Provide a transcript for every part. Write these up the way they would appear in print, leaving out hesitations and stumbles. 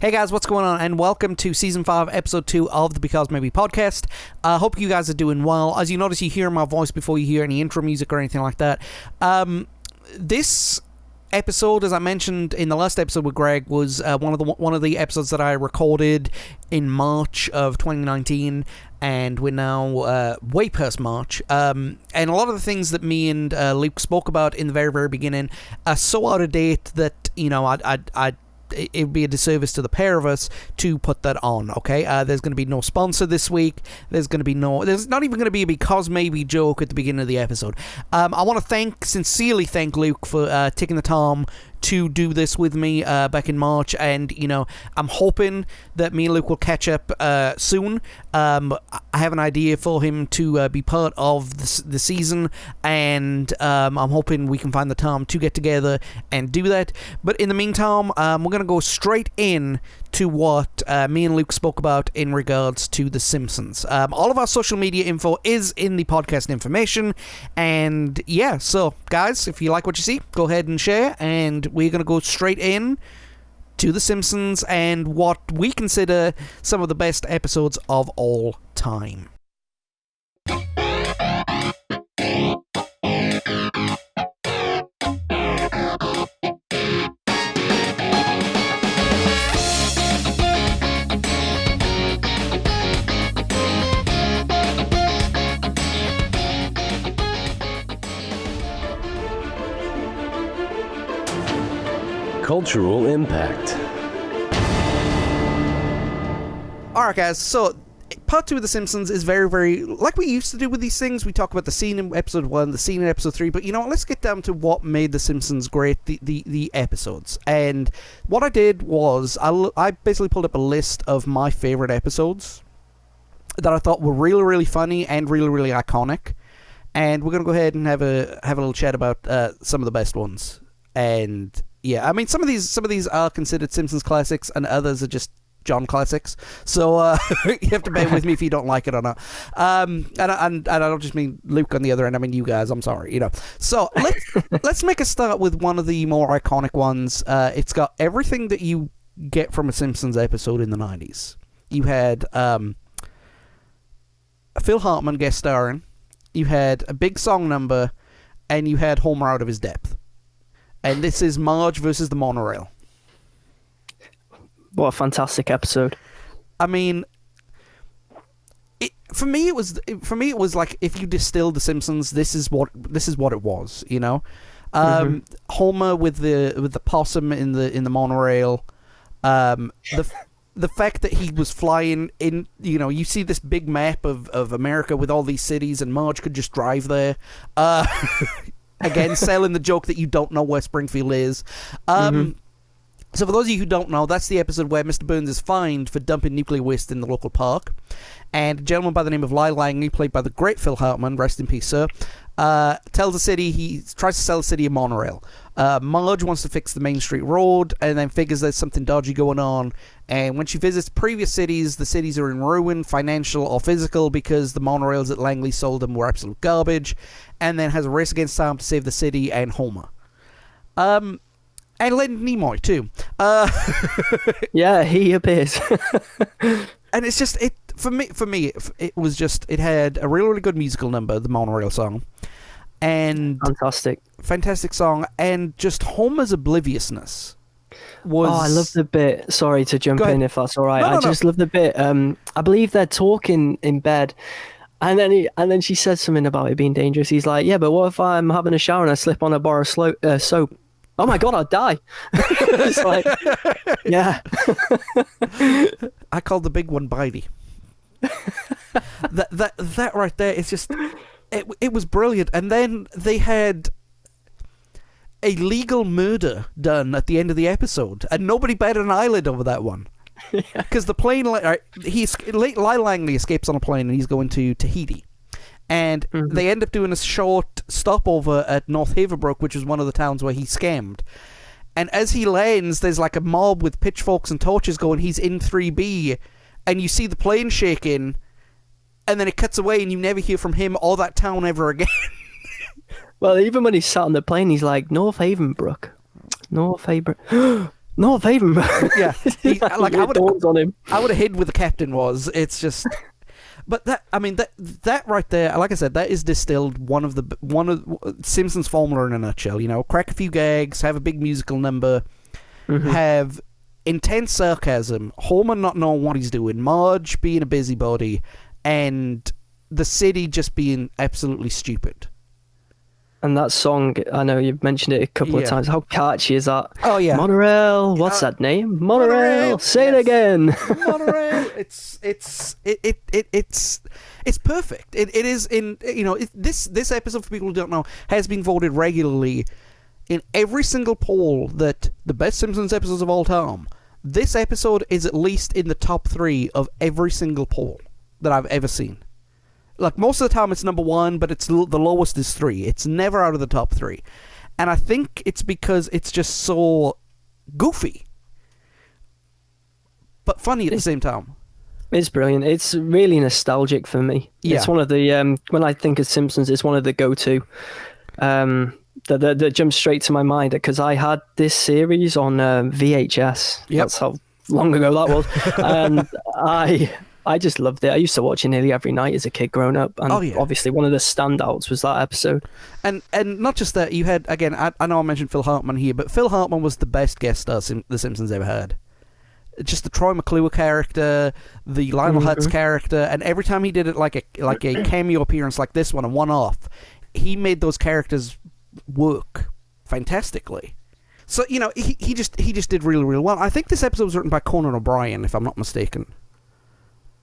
Hey guys, what's going on? And welcome to Season 5, Episode 2 of the Because Maybe podcast. I hope you guys are doing well. As you notice, you hear my voice before you hear any intro music or anything like that. This episode, as I mentioned in the last episode with Greg, was one of the episodes that I recorded in March of 2019, and we're now way past March. And a lot of the things that me and Luke spoke about in the very, very beginning are so out of date that, you know, it would be a disservice to the pair of us to put that on, okay? There's going to be no sponsor this week. There's not even going to be a Because Maybe joke at the beginning of the episode. I want to sincerely thank Luke for taking the time to do this with me back in March, and, you know, I'm hoping that me and Luke will catch up soon. I have an idea for him to be part of the season, and I'm hoping we can find the time to get together and do that. But in the meantime, we're going to go straight in to what me and Luke spoke about in regards to The Simpsons. All of our social media info is in the podcast information, and yeah, so guys, if you like what you see, go ahead and share, and we're going to go straight in to The Simpsons and what we consider some of the best episodes of all time. Cultural impact. Alright guys, so part 2 of The Simpsons is very, very, like we used to do with these things. We talk about the scene in episode 1, the scene in episode 3, but you know what, let's get down to what made The Simpsons great, the episodes. And what I did was, I basically pulled up a list of my favorite episodes that I thought were really, really funny and really, really iconic. And we're going to go ahead and have a little chat about some of the best ones. And yeah, I mean, some of these are considered Simpsons classics, and others are just John classics. So you have to bear with me if you don't like it or not. And I don't just mean Luke on the other end. I mean you guys. I'm sorry. You know. So let's make a start with one of the more iconic ones. It's got everything that you get from a Simpsons episode in the 90's. You had Phil Hartman guest starring. You had a big song number, and you had Homer out of his depth. And this is Marge versus the Monorail. What a fantastic episode! I mean, for me it was like, if you distilled The Simpsons, this is what it was. You know, Homer with the possum in the monorail. The fact that he was flying in, you know, you see this big map of America with all these cities, and Marge could just drive there. Again, selling the joke that you don't know where Springfield is. So for those of you who don't know, that's the episode where Mr. Burns is fined for dumping nuclear waste in the local park. And a gentleman by the name of Lyle Langley, played by the great Phil Hartman, rest in peace, sir, tells the city, he tries to sell the city a monorail. Marge wants to fix the Main Street Road, and then figures there's something dodgy going on. And when she visits previous cities, the cities are in ruin, financial or physical, because the monorails that Langley sold them were absolute garbage. And then has a race against time to save the city and Homer. And Leonard Nimoy too. Yeah, he appears. And it's just, for me, it was just, it had a really, really good musical number, the Monorail song. And fantastic song, and just Homer's obliviousness was... Oh, I love the bit. Sorry to jump in if that's all right. No, I just love the bit. I believe they're talking in bed, and then she says something about it being dangerous. He's like, "Yeah, but what if I'm having a shower and I slip on a bar of soap? Oh my God, I'd die." It's like, yeah. I called the big one Bitey. that right there is just... It was brilliant. And then they had a legal murder done at the end of the episode, and nobody batted an eyelid over that one. Because the plane... Lyle Langley escapes on a plane, and he's going to Tahiti. And they end up doing a short stopover at North Haverbrook, which is one of the towns where he scammed. And as he lands, there's like a mob with pitchforks and torches going, he's in 3B, and you see the plane shaking, and then it cuts away, and you never hear from him or that town ever again. Well, even when he's sat on the plane, he's like, North Havenbrook. No favorite. Yeah, like I would on him. have hid where the captain was. It's just, but that right there, like I said, that is distilled one of Simpsons formula in a nutshell. You know, crack a few gags, have a big musical number, have intense sarcasm, Homer not knowing what he's doing, Marge being a busybody, and the city just being absolutely stupid. And that song, I know you've mentioned it a couple of times. How catchy is that? Oh yeah, Monorail. What's that name? Monorail. Say it again. Monorail. It's perfect. It is in this episode, for people who don't know, has been voted regularly in every single poll that the best Simpsons episodes of all time. This episode is at least in the top 3 of every single poll that I've ever seen. Like, most of the time it's number 1, but it's the lowest is 3. It's never out of the top 3. And I think it's because it's just so goofy, but funny at the same time. It's brilliant. It's really nostalgic for me. Yeah. It's one of the, when I think of Simpsons, it's one of the go-to that jumps straight to my mind, because I had this series on VHS. Yep. That's how long ago that was. And I just loved it. I used to watch it nearly every night as a kid growing up. And obviously one of the standouts was that episode. And not just that, you had, again, I know I mentioned Phil Hartman here, but Phil Hartman was the best guest star The Simpsons ever had. Just the Troy McClure character, the Lionel Hutz character, and every time he did it like a cameo appearance like this one, a one-off, he made those characters work fantastically. So, you know, he just did really, really well. I think this episode was written by Conan OBrien, if I'm not mistaken.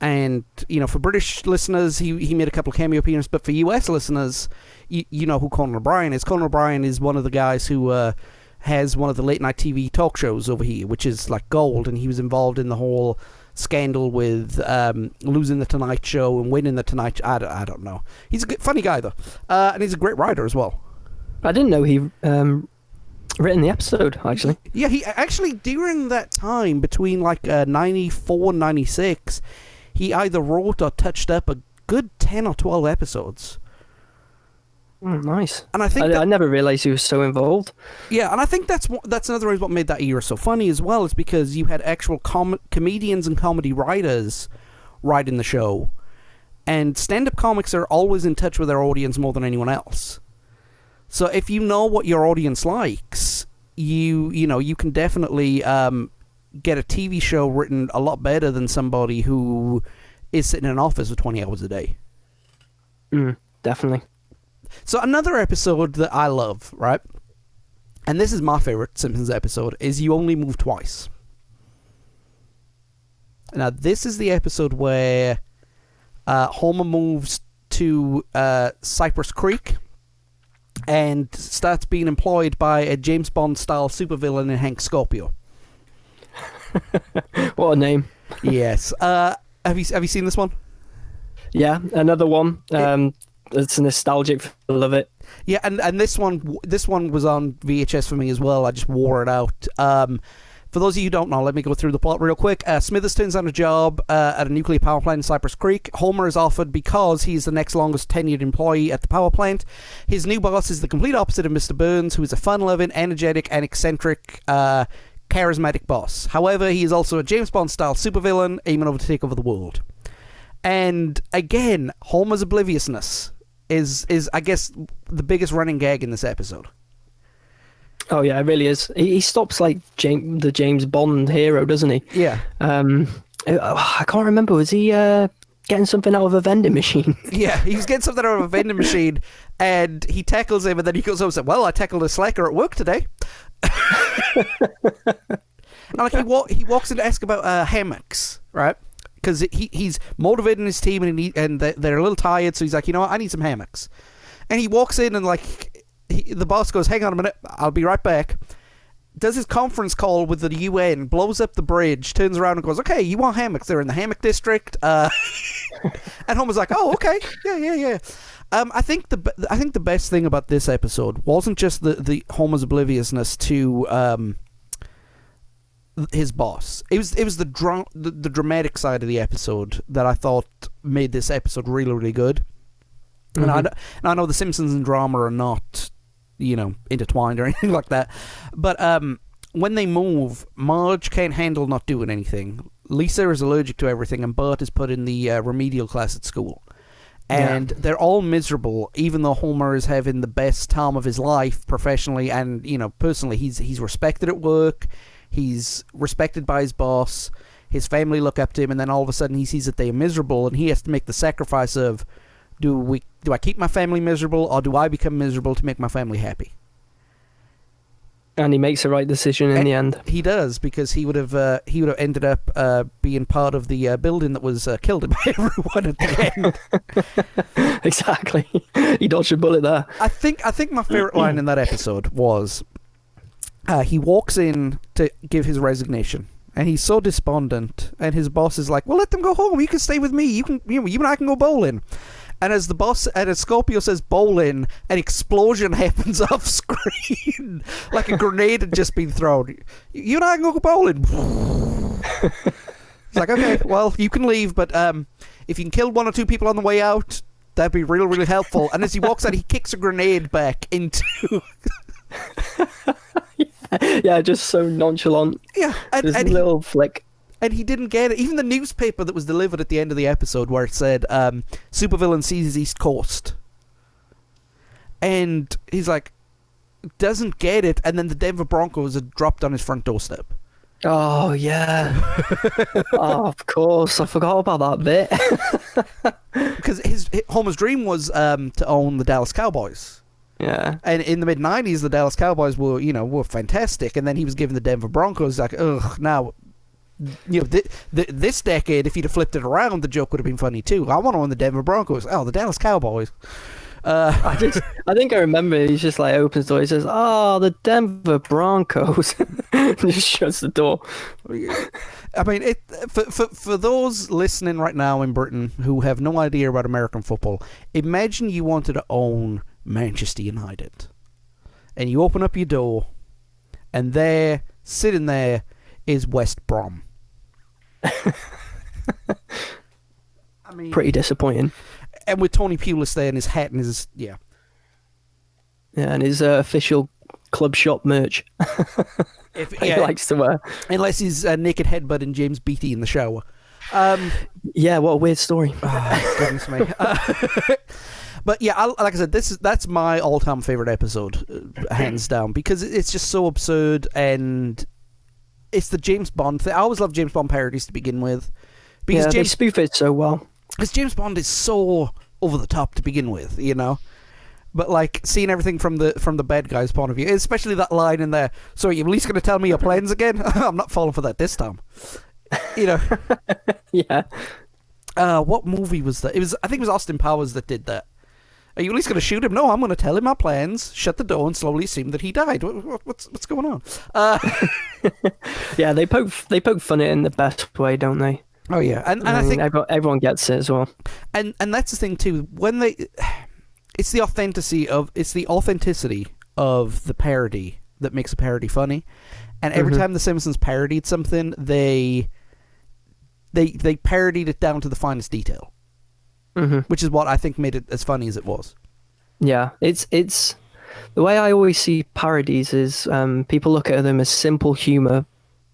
And, you know, for British listeners, he made a couple of cameo appearances, but for US listeners, you know who Conan OBrien is. Conan OBrien is one of the guys who has one of the late-night TV talk shows over here, which is like gold, and he was involved in the whole scandal with losing the Tonight Show and winning the Tonight Show. I don't know. He's a good, funny guy, though. And he's a great writer as well. I didn't know he written the episode, actually. Yeah, he actually, during that time, between like 94 and 96... he either wrote or touched up a good 10 or 12 episodes. Nice. And I think I never realised he was so involved. Yeah, and I think that's another reason what made that era so funny as well, is because you had actual comedians and comedy writers writing the show. And stand-up comics are always in touch with their audience more than anyone else. So if you know what your audience likes, you can definitely get a TV show written a lot better than somebody who is sitting in an office for 20 hours a day. Definitely. So another episode that I love, right? And this is my favorite Simpsons episode, is You Only Move Twice. Now, this is the episode where Homer moves to Cypress Creek and starts being employed by a James Bond-style supervillain in Hank Scorpio. What a name. Yes. Have you seen this one? Yeah, another one. It's nostalgic. I love it. Yeah, and this one was on VHS for me as well. I just wore it out. For those of you who don't know, let me go through the plot real quick. Smithers turns on a job at a nuclear power plant in Cypress Creek. Homer is offered because he's the next longest tenured employee at the power plant. His new boss is the complete opposite of Mr. Burns, who is a fun-loving, energetic, and eccentric charismatic boss. However, he is also a James Bond-style supervillain aiming over to take over the world. And again, Homer's obliviousness is I guess the biggest running gag in this episode. Oh yeah, it really is. He stops like the James Bond hero, doesn't he? Yeah. I can't remember. Was he getting something out of a vending machine? Yeah, he was getting something out of a vending machine, and he tackles him, and then he goes over and says, "Well, I tackled a slacker at work today." And like he walks in to ask about hammocks, right? Because he's motivating his team, and they're a little tired, so he's like, you know what, I need some hammocks. And he walks in, and like the boss goes, "Hang on a minute, I'll be right back." Does his conference call with the UN, blows up the bridge, turns around and goes, "Okay, you want hammocks? They're in the hammock district." And Homer's like, "Oh, okay, yeah." I think the best thing about this episode wasn't just the Homer's obliviousness to his boss. It was the dramatic side of the episode that I thought made this episode really, really good. Mm-hmm. And I know the Simpsons and drama are not, intertwined or anything like that, but when they move, Marge can't handle not doing anything. Lisa is allergic to everything, and Bart is put in the remedial class at school. And they're all miserable, even though Homer is having the best time of his life professionally and, personally. He's respected at work. He's respected by his boss. His family look up to him, and then all of a sudden he sees that they are miserable, and he has to make the sacrifice of, do I keep my family miserable, or do I become miserable to make my family happy? And he makes the right decision in the end. He does, because he would have ended up being part of the building that was killed by everyone at the end. Exactly. He dodged a bullet there. I think my favorite line in that episode was, he walks in to give his resignation, and he's so despondent, and his boss is like, "Well, let them go home. You can stay with me. You and I can go bowling." And as Scorpio says bowling, an explosion happens off screen. Like a grenade had just been thrown. You and I can go bowling. It's like, okay, well, you can leave, but if you can kill one or two people on the way out, that'd be really, really helpful. And as he walks out, he kicks a grenade back into... Yeah, just so nonchalant. Yeah. And little flick. And he didn't get it. Even the newspaper that was delivered at the end of the episode where it said, supervillain seizes East Coast. And he's like, doesn't get it. And then the Denver Broncos had dropped on his front doorstep. Oh, yeah. Oh, of course. I forgot about that bit. Because Homer's dream was to own the Dallas Cowboys. Yeah. And in the mid-90s, the Dallas Cowboys were fantastic. And then he was given the Denver Broncos. Like, ugh, now... this decade, if he'd have flipped it around, the joke would have been funny too. I want to own the Denver Broncos. Oh, the Dallas Cowboys. I think I remember. He's just like opens the door. He says, "Oh, the Denver Broncos," and just shuts the door. I mean, for those listening right now in Britain who have no idea about American football, imagine you wanted to own Manchester United, and you open up your door, and there, sitting there, is West Brom. I mean, pretty disappointing. And with Tony Pulis there in his hat and his and his official club shop merch. He likes to wear, unless he's naked headbutting James Beattie in the shower. Yeah, what a weird story. Oh, goodness me. But yeah, like I said, that's my all-time favorite episode, hands down, because it's just so absurd, and it's the James Bond thing. I always love James Bond parodies to begin with. Because they spoof it so well. Because James Bond is so over the top to begin with, But like seeing everything from the bad guy's point of view, especially that line in there. So are you at least going to tell me your plans again? I'm not falling for that this time. Yeah. What movie was that? I think it was Austin Powers that did that. Are you at least going to shoot him? No, I'm going to tell him my plans, shut the door, and slowly assume that he died. What's going on? Yeah, they poke fun at it in the best way, don't they? Oh yeah, and I think everyone gets it as well. And that's the thing too. When it's the authenticity of the parody that makes a parody funny. And every time the Simpsons parodied something, they parodied it down to the finest detail. Which is what I think made it as funny as it was. Yeah, it's the way I always see parodies is people look at them as simple humor,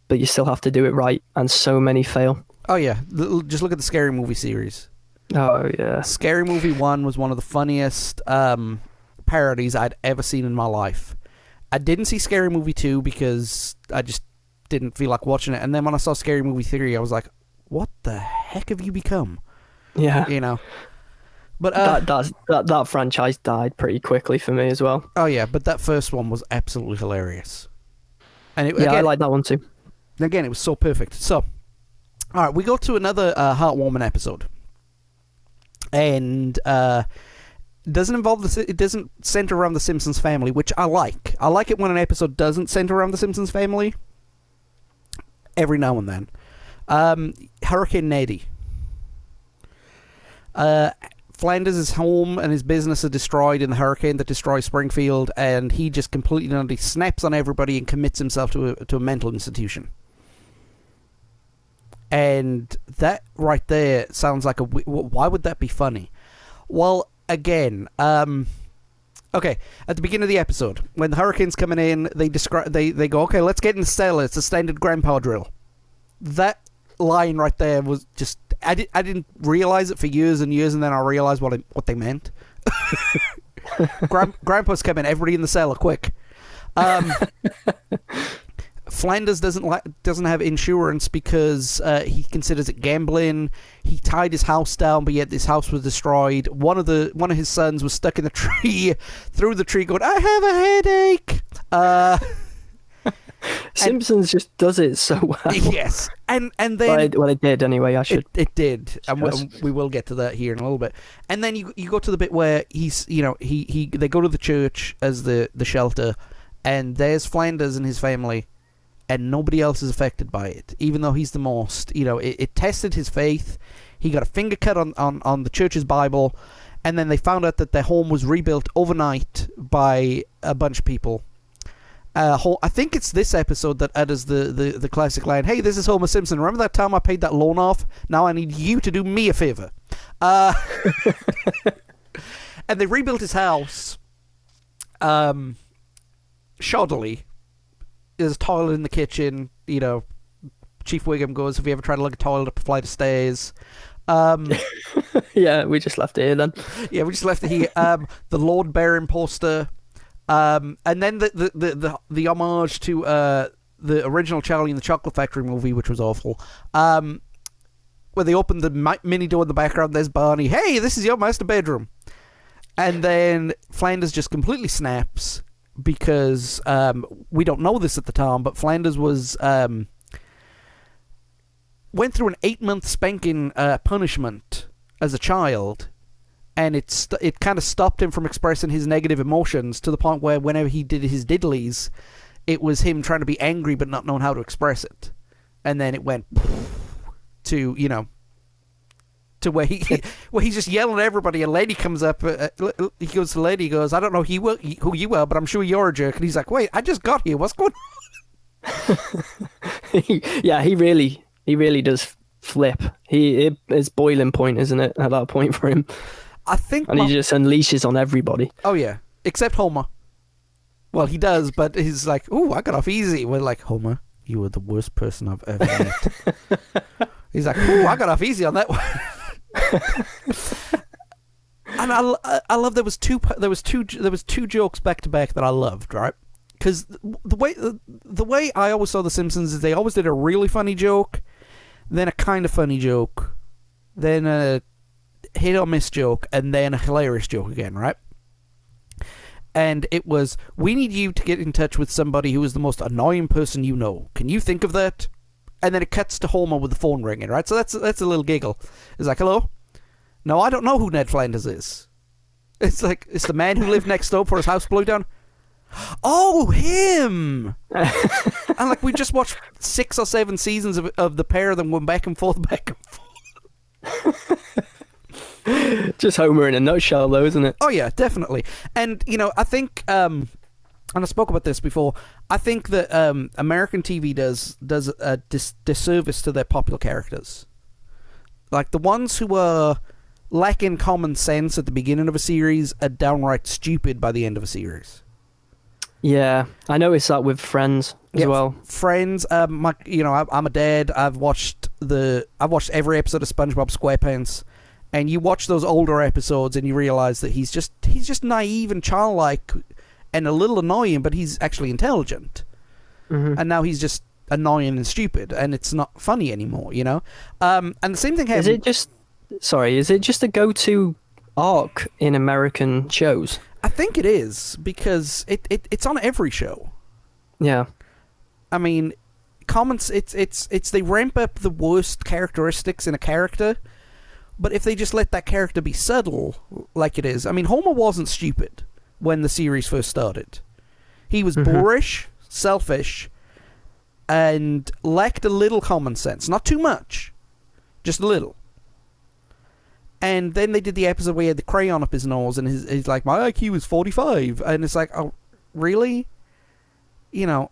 but you still have to do it right, and so many fail. Oh yeah, just look at the Scary Movie series. Oh yeah, Scary Movie 1 was one of the funniest parodies I'd ever seen in my life. I didn't see Scary Movie 2 because I just didn't feel like watching it, and then when I saw Scary Movie 3, I was like, what the heck have you become? Yeah. But that franchise died pretty quickly for me as well. Oh yeah, but that first one was absolutely hilarious. And I like that one too. Again, it was so perfect. So, all right, we go to another heartwarming episode, and it doesn't center around the Simpsons family, which I like. I like it when an episode doesn't center around the Simpsons family. Every now and then, Hurricane Neddy. Flanders' home and his business are destroyed in the hurricane that destroys Springfield, and he just completely snaps on everybody and commits himself to a mental institution. And that right there sounds like why would that be funny? Well, again, Okay, at the beginning of the episode, when the hurricane's coming in, they go, okay, let's get in the cellar. It's a standard grandpa drill. That line right there was just... I didn't realize it for years and years, and then I realized what they meant. Grandpa's coming, everybody in the cellar, quick. Flanders doesn't have insurance because he considers it gambling. He tied his house down, but yet this house was destroyed. One of his sons was stuck in the tree, through the tree, going, "I have a headache." Simpsons just does it so well. Yes, and then well, it did anyway. It did, and we will get to that here in a little bit. And then you go to the bit where they go to the church as the shelter, and there's Flanders and his family. And nobody else is affected by it, even though he's the most. It tested his faith. He got a finger cut on the church's Bible, and then they found out that their home was rebuilt overnight by a bunch of people. I think it's this episode that utters the classic line, "Hey, this is Homer Simpson. Remember that time I paid that loan off? Now I need you to do me a favor." And they rebuilt his house shoddily. There's a toilet in the kitchen. Chief Wiggum goes, "Have you ever tried to lug a toilet up a flight of stairs?" Yeah, we just left it here then. Yeah, we just left it here. The Lord Baron poster. And then the homage to the original Charlie and the Chocolate Factory movie, which was awful. Where they opened the mini door in the background, there's Barney. "Hey, this is your master bedroom." And then Flanders just completely snaps. Because we don't know this at the time, but Flanders went through an 8-month spanking punishment as a child, and it kind of stopped him from expressing his negative emotions to the point where whenever he did his diddlies, it was him trying to be angry but not knowing how to express it, and then it went to to where he's just yelling at everybody. A lady comes up. He goes to the lady. He goes, "I don't know who you are, but I'm sure you're a jerk." And he's like, "Wait, I just got here. What's going on?" Yeah, he really does flip. It's boiling point, isn't it? At that point for him, I think, and he just unleashes on everybody. Oh yeah, except Homer. Well, he does, but he's like, "Ooh, I got off easy." We're like, "Homer, you were the worst person I've ever met." He's like, "Ooh, I got off easy on that one." And I love there was two jokes back to back that I loved, right? Because the way I always saw the Simpsons is they always did a really funny joke, then a kind of funny joke, then a hit or miss joke, and then a hilarious joke again, right? And it was, "We need you to get in touch with somebody who is the most annoying person you know. Can you think of that?" And then it cuts to Homer with the phone ringing, right? So that's a little giggle. It's like, "Hello? No, I don't know who Ned Flanders is." It's like, "It's the man who lived next door before his house blew down." "Oh, him!" And like, we just watched 6 or 7 seasons of the pair of them going back and forth. Just Homer in a nutshell, though, isn't it? Oh yeah, definitely. And I think, and I spoke about this before, I think that American TV does a disservice to their popular characters. Like, the ones who are lacking common sense at the beginning of a series are downright stupid by the end of a series. Yeah, I noticed that with Friends as well. Friends, I'm a dad. I've watched every episode of SpongeBob SquarePants, and you watch those older episodes and you realize that he's just naive and childlike and a little annoying, but he's actually intelligent. Mm-hmm. And now he's just annoying and stupid, and it's not funny anymore, And the same thing happens. Is it just a go-to arc in American shows? I think it is, because it's on every show. Yeah. I mean, it's they ramp up the worst characteristics in a character, but if they just let that character be subtle, like it is. I mean, Homer wasn't stupid when the series first started. He was boorish, selfish, and lacked a little common sense. Not too much, just a little. And then they did the episode where he had the crayon up his nose, and he's like, "My IQ is 45. And it's like, oh, really? Yeah.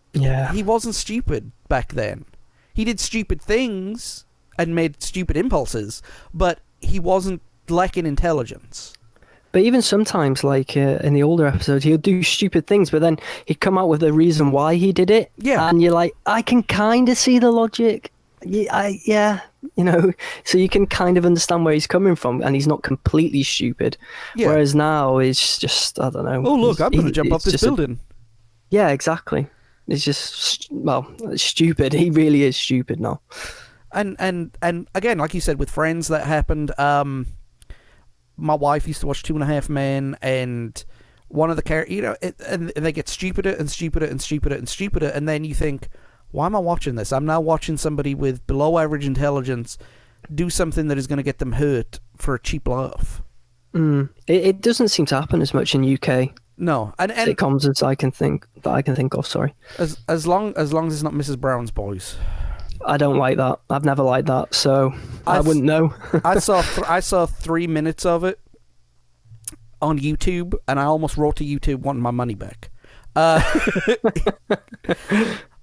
He wasn't stupid back then. He did stupid things and made stupid impulses, but he wasn't lacking intelligence. But even sometimes, like in the older episodes, he'll do stupid things, but then he'd come out with a reason why he did it. Yeah. And you're like, I can kind of see the logic. Yeah, so you can kind of understand where he's coming from, and he's not completely stupid. Yeah. Whereas now it's just, I don't know. Oh, look, I'm going to jump off this building. Yeah, exactly. It's just, it's stupid. He really is stupid now. And again, like you said, with Friends, that happened. My wife used to watch 2.5 Men, and one of the characters, and they get stupider and stupider and stupider and stupider, and then you think, why am I watching this? I'm now watching somebody with below average intelligence do something that is going to get them hurt for a cheap laugh. It doesn't seem to happen as much in UK. No, and sitcoms as I can think of. Sorry, as long as it's not Mrs. Brown's Boys. I don't like that. I've never liked that, so I wouldn't know. I saw 3 minutes of it on YouTube, and I almost wrote to YouTube wanting my money back. We're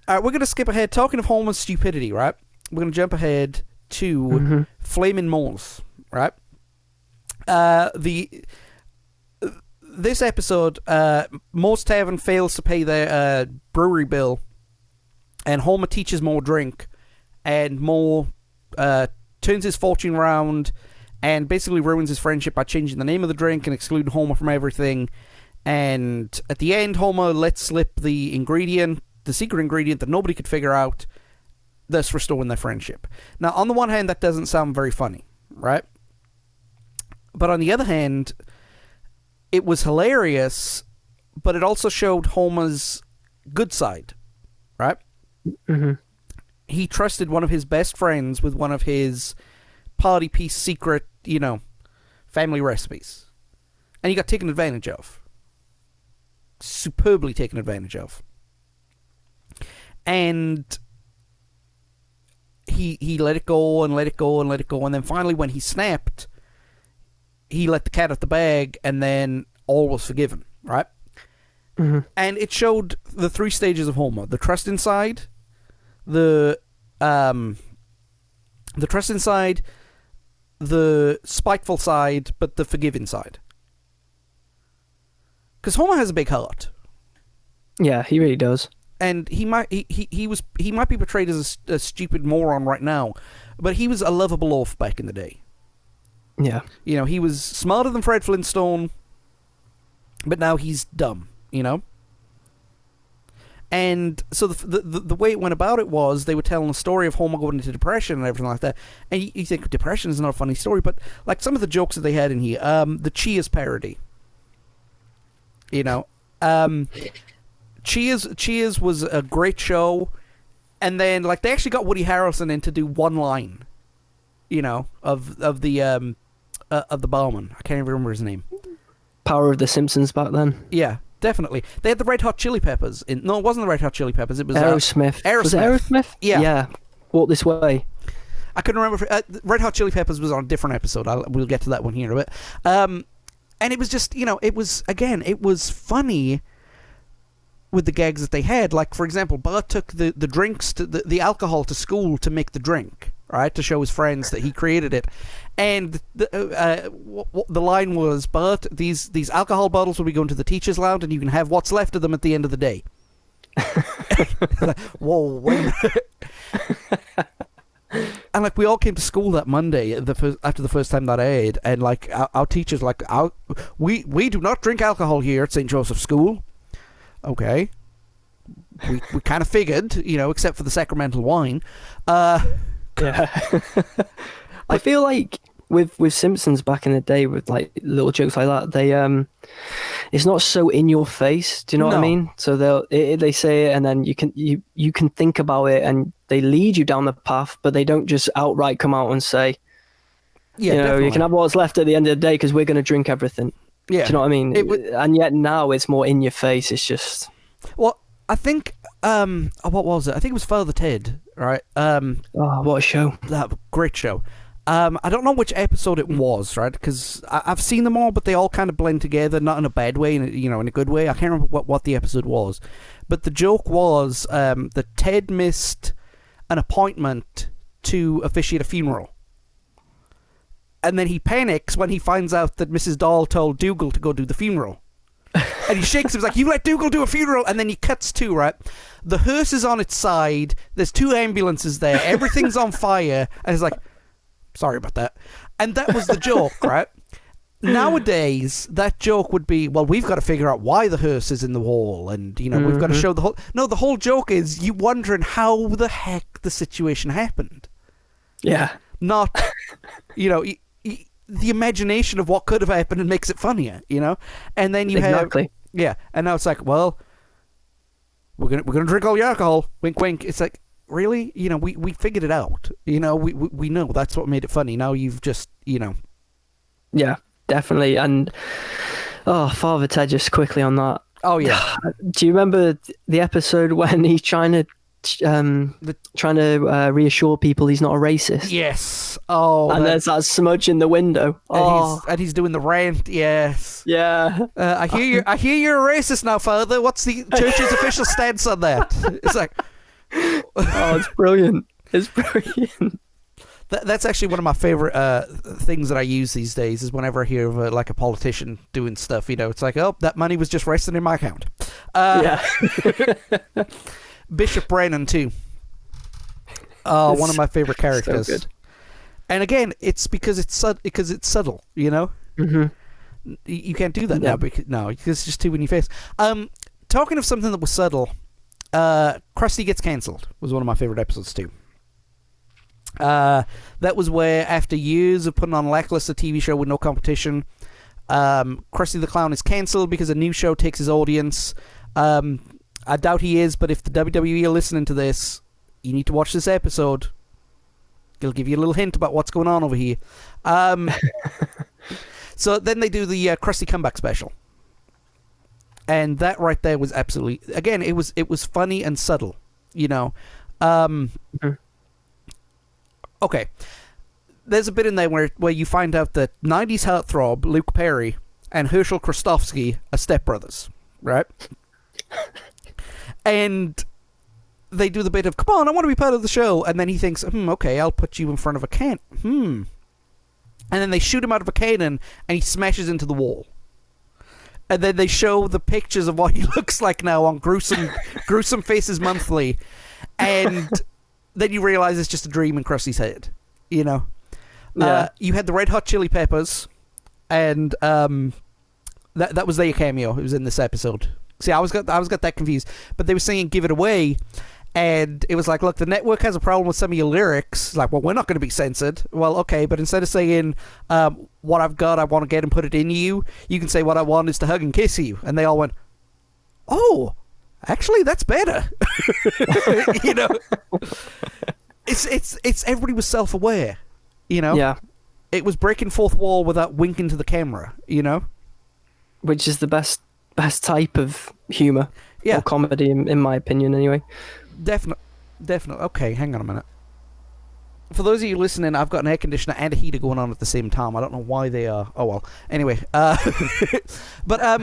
going to skip ahead. Talking of Homer's stupidity, right? We're going to jump ahead to Flaming Moe's, right? This episode, Moe's Tavern fails to pay their brewery bill, and Homer teaches Moe a drink, and Moe turns his fortune around and basically ruins his friendship by changing the name of the drink and excluding Homer from everything. And at the end, Homer lets slip the secret ingredient that nobody could figure out, thus restoring their friendship. Now, on the one hand, that doesn't sound very funny, right? But on the other hand, it was hilarious, but it also showed Homer's good side, right? Mm-hmm. He trusted one of his best friends with one of his party piece secret, family recipes. And he got taken advantage of. Superbly taken advantage of. And he let it go and let it go and let it go, and then finally when he snapped, he let the cat out the bag, and then all was forgiven, right? Mm-hmm. And it showed the 3 stages of Homer: the trust inside, the trust inside, the spiteful side, but the forgiving side. Because Homer has a big heart. Yeah, he really does. And he might be portrayed as a stupid moron right now, but he was a lovable oaf back in the day. Yeah. He was smarter than Fred Flintstone, but now he's dumb, And so the way it went about it was they were telling a story of Homer going into depression and everything like that. And you think depression is not a funny story, but like some of the jokes that they had in here, the Cheers parody. Cheers was a great show, and then like they actually got Woody Harrelson in to do one line, of the barman. I can't even remember his name. Power of the Simpsons back then. Yeah, definitely. They had the Red Hot Chili Peppers in. No, it wasn't the Red Hot Chili Peppers. It was Aerosmith. Was it Aerosmith? Yeah. Yeah. Walk This Way. I couldn't remember. Red Hot Chili Peppers was on a different episode. We'll get to that one here in a bit. And it was just, it was funny with the gags that they had. Like, for example, Bart took the drinks, to the alcohol to school to make the drink, right? To show his friends that he created it. And the line was, Bart, these alcohol bottles will be going to the teacher's lounge, and you can have what's left of them at the end of the day. Like, whoa, wait. And like we all came to school that Monday after the first time that aired, and like our teachers like, we do not drink alcohol here at St. Joseph's School. Okay, we kind of figured, except for the sacramental wine. Yeah. I feel like with Simpsons back in the day, with like little jokes like that, they it's not so in your face. Do you know what I mean? So they say it, and then you can think about it, and they lead you down the path, but they don't just outright come out and say, yeah, you can have what's left at the end of the day because we're going to drink everything. Yeah. Do you know what I mean? And yet now it's more in your face. It's just. Well, I think what was it? I think it was Father Ted, right? Oh, what a show! That great show. I don't know which episode it was, right? Because I've seen them all, but they all kind of blend together, not in a bad way, in a good way. I can't remember what the episode was, but the joke was that Ted missed an appointment to officiate a funeral, And then he panics when he finds out that Mrs. Doll told Dougal to go do the funeral. And he shakes him, he's like, you let Dougal do a funeral? And then he cuts to, right? The hearse is on its side, there's 2 ambulances there, everything's on fire, and he's like, sorry about that. And that was the joke, right? Nowadays, that joke would be, well, we've got to figure out why the hearse is in the wall, and, you know, we've got to show the whole... No, the whole joke is you wondering how the heck the situation happened. Yeah. Not, you know... the imagination of what could have happened and makes it funnier, you know? And then you exactly. have... Yeah, and now it's like, well, we're gonna drink all the alcohol. Wink, wink. It's like, really? You know, we figured it out. You know, we know that's what made it funny. Now you've just, you know... Yeah, definitely. And, Father Ted, just quickly on that. Oh, yeah. Do you remember the episode when he's trying to reassure people he's not a racist? Yes. Oh. And there's that smudge in the window. And he's doing the rant. Yes. Yeah. I hear you're a racist now, Father. What's the church's official stance on that? It's like... it's brilliant. It's brilliant. That's actually one of my favorite things that I use these days, is whenever I hear of a politician doing stuff, you know, it's like, oh, that money was just resting in my account. Yeah. Bishop Brennan too. Oh, one of my favorite characters. So good. And again, it's because it's subtle, you know. Mm-hmm. You can't do that now because it's just too in your face. Talking of something that was subtle, Krusty Gets Cancelled was one of my favorite episodes too. That was where, after years of putting on a lackluster TV show with no competition, Krusty the Clown is cancelled because a new show takes his audience. I doubt he is, but if the WWE are listening to this, you need to watch this episode. It'll give you a little hint about what's going on over here. So then they do the Krusty Comeback Special. And that right there was absolutely... Again, it was funny and subtle, you know. Okay. There's a bit in there where you find out that 90's heartthrob, Luke Perry, and Herschel Krostowski are stepbrothers, right? And they do the bit of, come on, I want to be part of the show. And then he thinks, okay, I'll put you in front of a can. And then they shoot him out of a cannon, and he smashes into the wall. And then they show the pictures of what he looks like now on Gruesome Faces Monthly. And then you realize it's just a dream in Krusty's head, you know? Yeah. You had the Red Hot Chili Peppers, and that was their cameo. It was in this episode. See, I was got that confused. But they were singing Give It Away, and it was like, look, the network has a problem with some of your lyrics. It's like, well, we're not going to be censored. Well, okay, but instead of saying, what I've got, I want to get and put it in you, you can say what I want is to hug and kiss you. And they all went, oh, actually, that's better. You know? It's everybody was self-aware, you know? Yeah. It was breaking fourth wall without winking to the camera, you know? Which is the best type of humor, or comedy, in my opinion, anyway. Definitely. Okay, hang on a minute. For those of you listening, I've got an air conditioner and a heater going on at the same time. I don't know why they are. Oh well. Anyway, but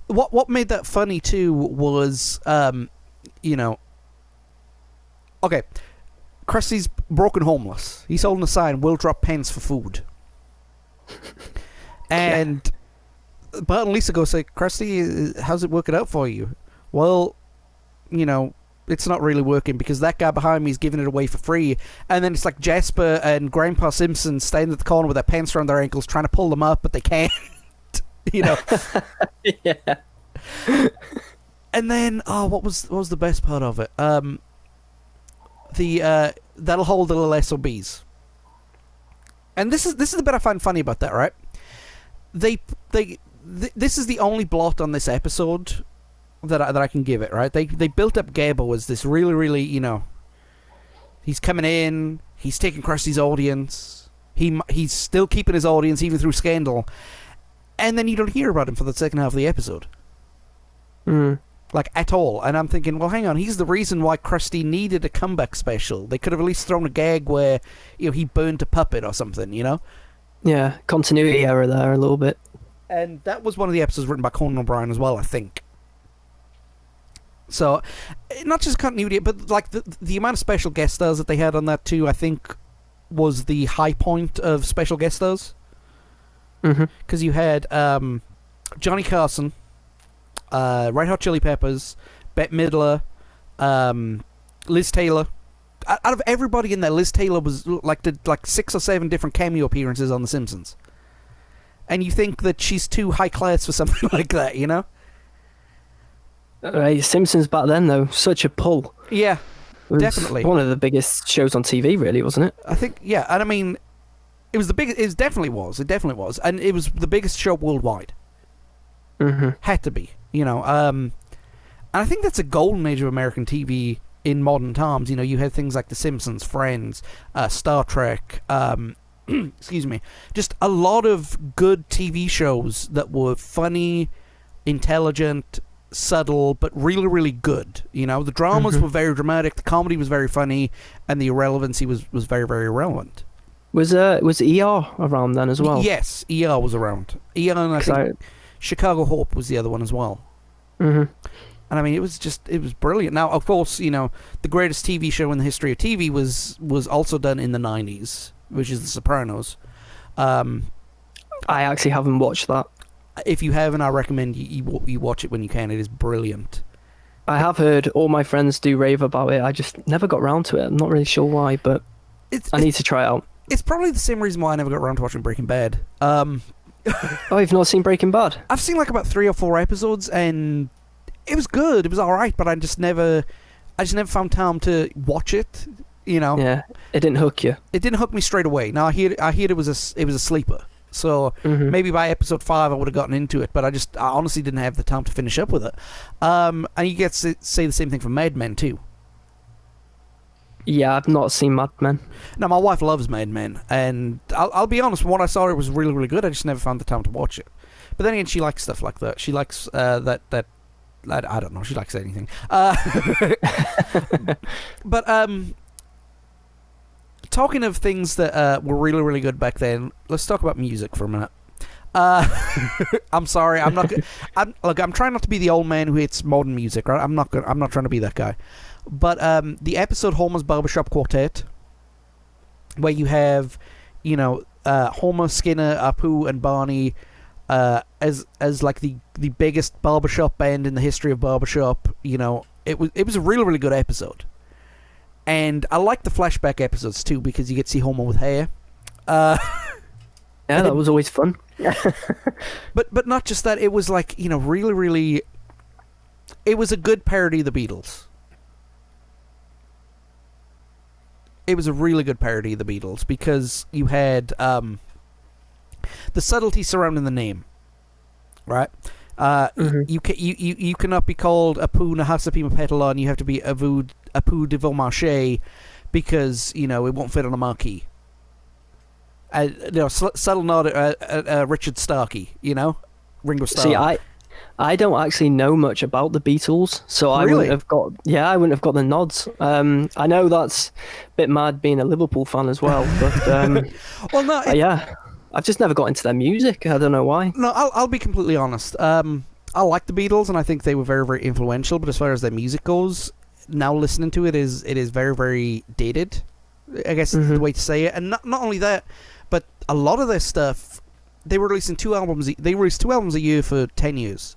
what made that funny too was, you know. Okay, Krusty's broken homeless. He's holding a sign, "We'll drop pence for food," and. Bart and Lisa go say, Krusty, how's it working out for you? Well, you know, it's not really working because that guy behind me is giving it away for free. And then it's like Jasper and Grandpa Simpson standing at the corner with their pants around their ankles trying to pull them up, but they can't. You know? Yeah. And then, what was the best part of it? That'll hold the little SOBs. And this is the bit I find funny about that, right? This is the only blot on this episode that I can give it, right? They built up Gabo as this really, really, you know, he's coming in, he's taking Krusty's audience, he's still keeping his audience even through Scandal, and then you don't hear about him for the second half of the episode. Like, at all. And I'm thinking, well, hang on, he's the reason why Krusty needed a comeback special. They could have at least thrown a gag where, you know, he burned a puppet or something, you know? Yeah, continuity error there a little bit. And that was one of the episodes written by Conan O'Brien as well, I think. So, not just continuity, but like the amount of special guest stars that they had on that too, I think was the high point of special guest stars. Because you had Johnny Carson, Red Hot Chili Peppers, Bette Midler, Liz Taylor. Out of everybody in there, Liz Taylor was did 6 or 7 different cameo appearances on The Simpsons. And you think that she's too high class for something like that, you know? Simpsons back then, though, such a pull. Yeah, It was definitely. one of the biggest shows on TV, really, wasn't it? I think, yeah, and I mean, it was the biggest. It definitely was. It definitely was, and it was the biggest show worldwide. Had to be, you know. And I think that's a golden age of American TV in modern times. You know, you had things like The Simpsons, Friends, Star Trek. Excuse me, just a lot of good TV shows that were funny, intelligent, subtle, but really, really good. You know, the dramas were very dramatic, the comedy was very funny, and the irrelevancy was very, very relevant. Was ER around then as well? Yes, ER was around. ER, and I think Chicago Hope was the other one as well. And I mean, it was brilliant. Now, of course, you know, the greatest TV show in the history of TV was also done in the 90's, which is The Sopranos. I actually haven't watched that. If you haven't, I recommend you watch it when you can. It is brilliant. I have heard all my friends do rave about it. I just never got round to it. I'm not really sure why, but I need to try it out. It's probably the same reason why I never got around to watching Breaking Bad. Oh, you've not seen Breaking Bad? I've seen about 3 or 4 episodes, and it was good. It was all right, but I just never found time to watch it. You know. Yeah, it didn't hook you. It didn't hook me straight away. Now I hear it was a sleeper. So maybe by episode 5 I would have gotten into it, but I honestly didn't have the time to finish up with it. And you get to say the same thing for Mad Men too. Yeah, I've not seen Mad Men. Now my wife loves Mad Men, and I'll be honest, from what I saw, it was really, really good. I just never found the time to watch it. But then again, she likes stuff like that. She likes that I don't know. She likes anything. But talking of things that were really, really good back then, let's talk about music for a minute. I'm sorry, I'm trying not to be the old man who hates modern music, right? I'm not trying to be that guy. But the episode Homer's Barbershop Quartet, where you have, you know, Homer, Skinner, Apu, and Barney as like the biggest barbershop band in the history of barbershop. You know, it was a really, really good episode. And I like the flashback episodes too, because you get to see Homer with hair. Yeah, that was always fun. But not just that, it was like, you know, really, really, it was a good parody of the Beatles. It was a really good parody of the Beatles, because you had the subtlety surrounding the name, right? You cannot be called Apu Nahasapi Mapetala, and you have to be Apu de Beaumarchais, because, you know, it won't fit on a marquee. You know, subtle nod at Richard Starkey, you know, Ringo Starr. See, I don't actually know much about the Beatles, so I wouldn't have got the nods. I know that's a bit mad being a Liverpool fan as well, but well, no, yeah, I've just never got into their music. I don't know why. No, I'll be completely honest. I like the Beatles, and I think they were very, very influential. But as far as their music goes, now listening to it is very, very dated, I guess is the way to say it. And not only that, but a lot of their stuff, they were releasing 2 albums. They released 2 albums a year for 10 years,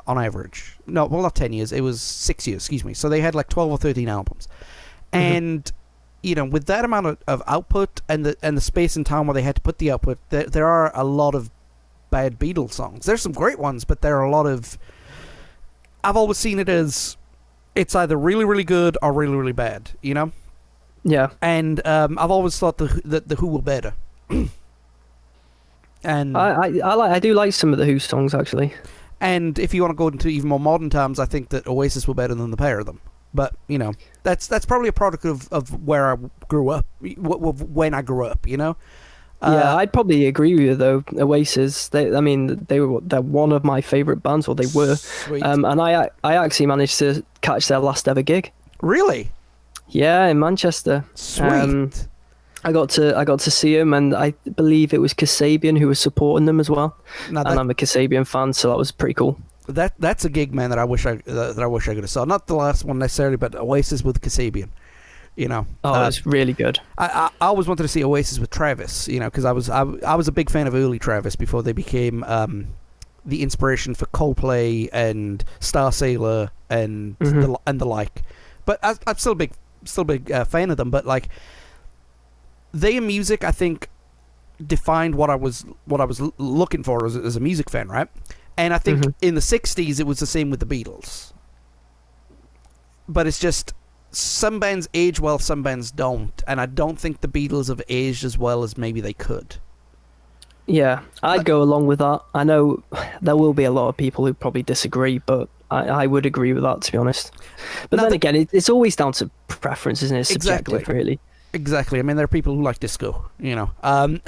on average. No, well, not 10 years. It was 6 years. Excuse me. So they had like 12 or 13 albums, and you know, with that amount of output and the space and time where they had to put the output, there are a lot of bad Beatles songs. There's some great ones, but there are a lot of. I've always seen it as it's either really, really good or really, really bad. You know. Yeah. And I've always thought the Who were better. And I do like some of the Who songs, actually. And if you want to go into even more modern times, I think that Oasis were better than the pair of them. But, you know, that's probably a product of where I grew up, when I grew up, you know? Yeah, I'd probably agree with you, though. Oasis, they're one of my favourite bands, or they were. Sweet. And I actually managed to catch their last ever gig. Really? Yeah, in Manchester. Sweet. I got to see him, and I believe it was Kasabian who was supporting them as well. And I'm a Kasabian fan, so that was pretty cool. That's a gig, man, that I wish I could have saw. Not the last one necessarily, but Oasis with Kasabian. You know, Oh, it's really good. I always wanted to see Oasis with Travis. You know, because I was a big fan of early Travis before they became the inspiration for Coldplay and Starsailor and the like. But I'm still a big fan of them. But like, their music, I think, defined what I was looking for as a music fan, right? And I think in the 60s it was the same with the Beatles. But it's just some bands age well, some bands don't, and I don't think the Beatles have aged as well as maybe they could. Yeah, I'd go along with that. I know there will be a lot of people who probably disagree, but I would agree with that, to be honest. But then again, it's always down to preference, isn't it? It's subjective, really. Exactly. I mean, there are people who like disco, you know.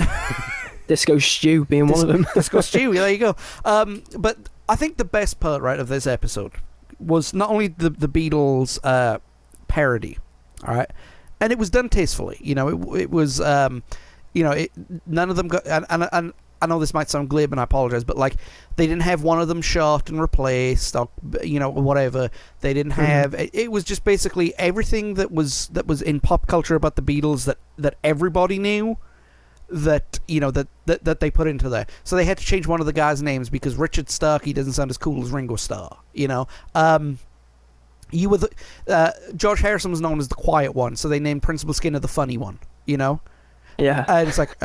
Disco Stew being one of them. Disco Stew, there you go. But I think the best part, right, of this episode was not only the Beatles parody, all right, and it was done tastefully. You know, it was, you know, none of them got, and I know this might sound glib, and I apologize, but like, they didn't have one of them shot and replaced, or, you know, whatever. They didn't have. It was just basically everything that was in pop culture about the Beatles that everybody knew. That, you know, that they put into there. So they had to change one of the guys' names because Richard Starkey doesn't sound as cool as Ringo Starr. You know, you were George Harrison was known as the quiet one, so they named Principal Skinner the funny one. You know. Yeah. And it's like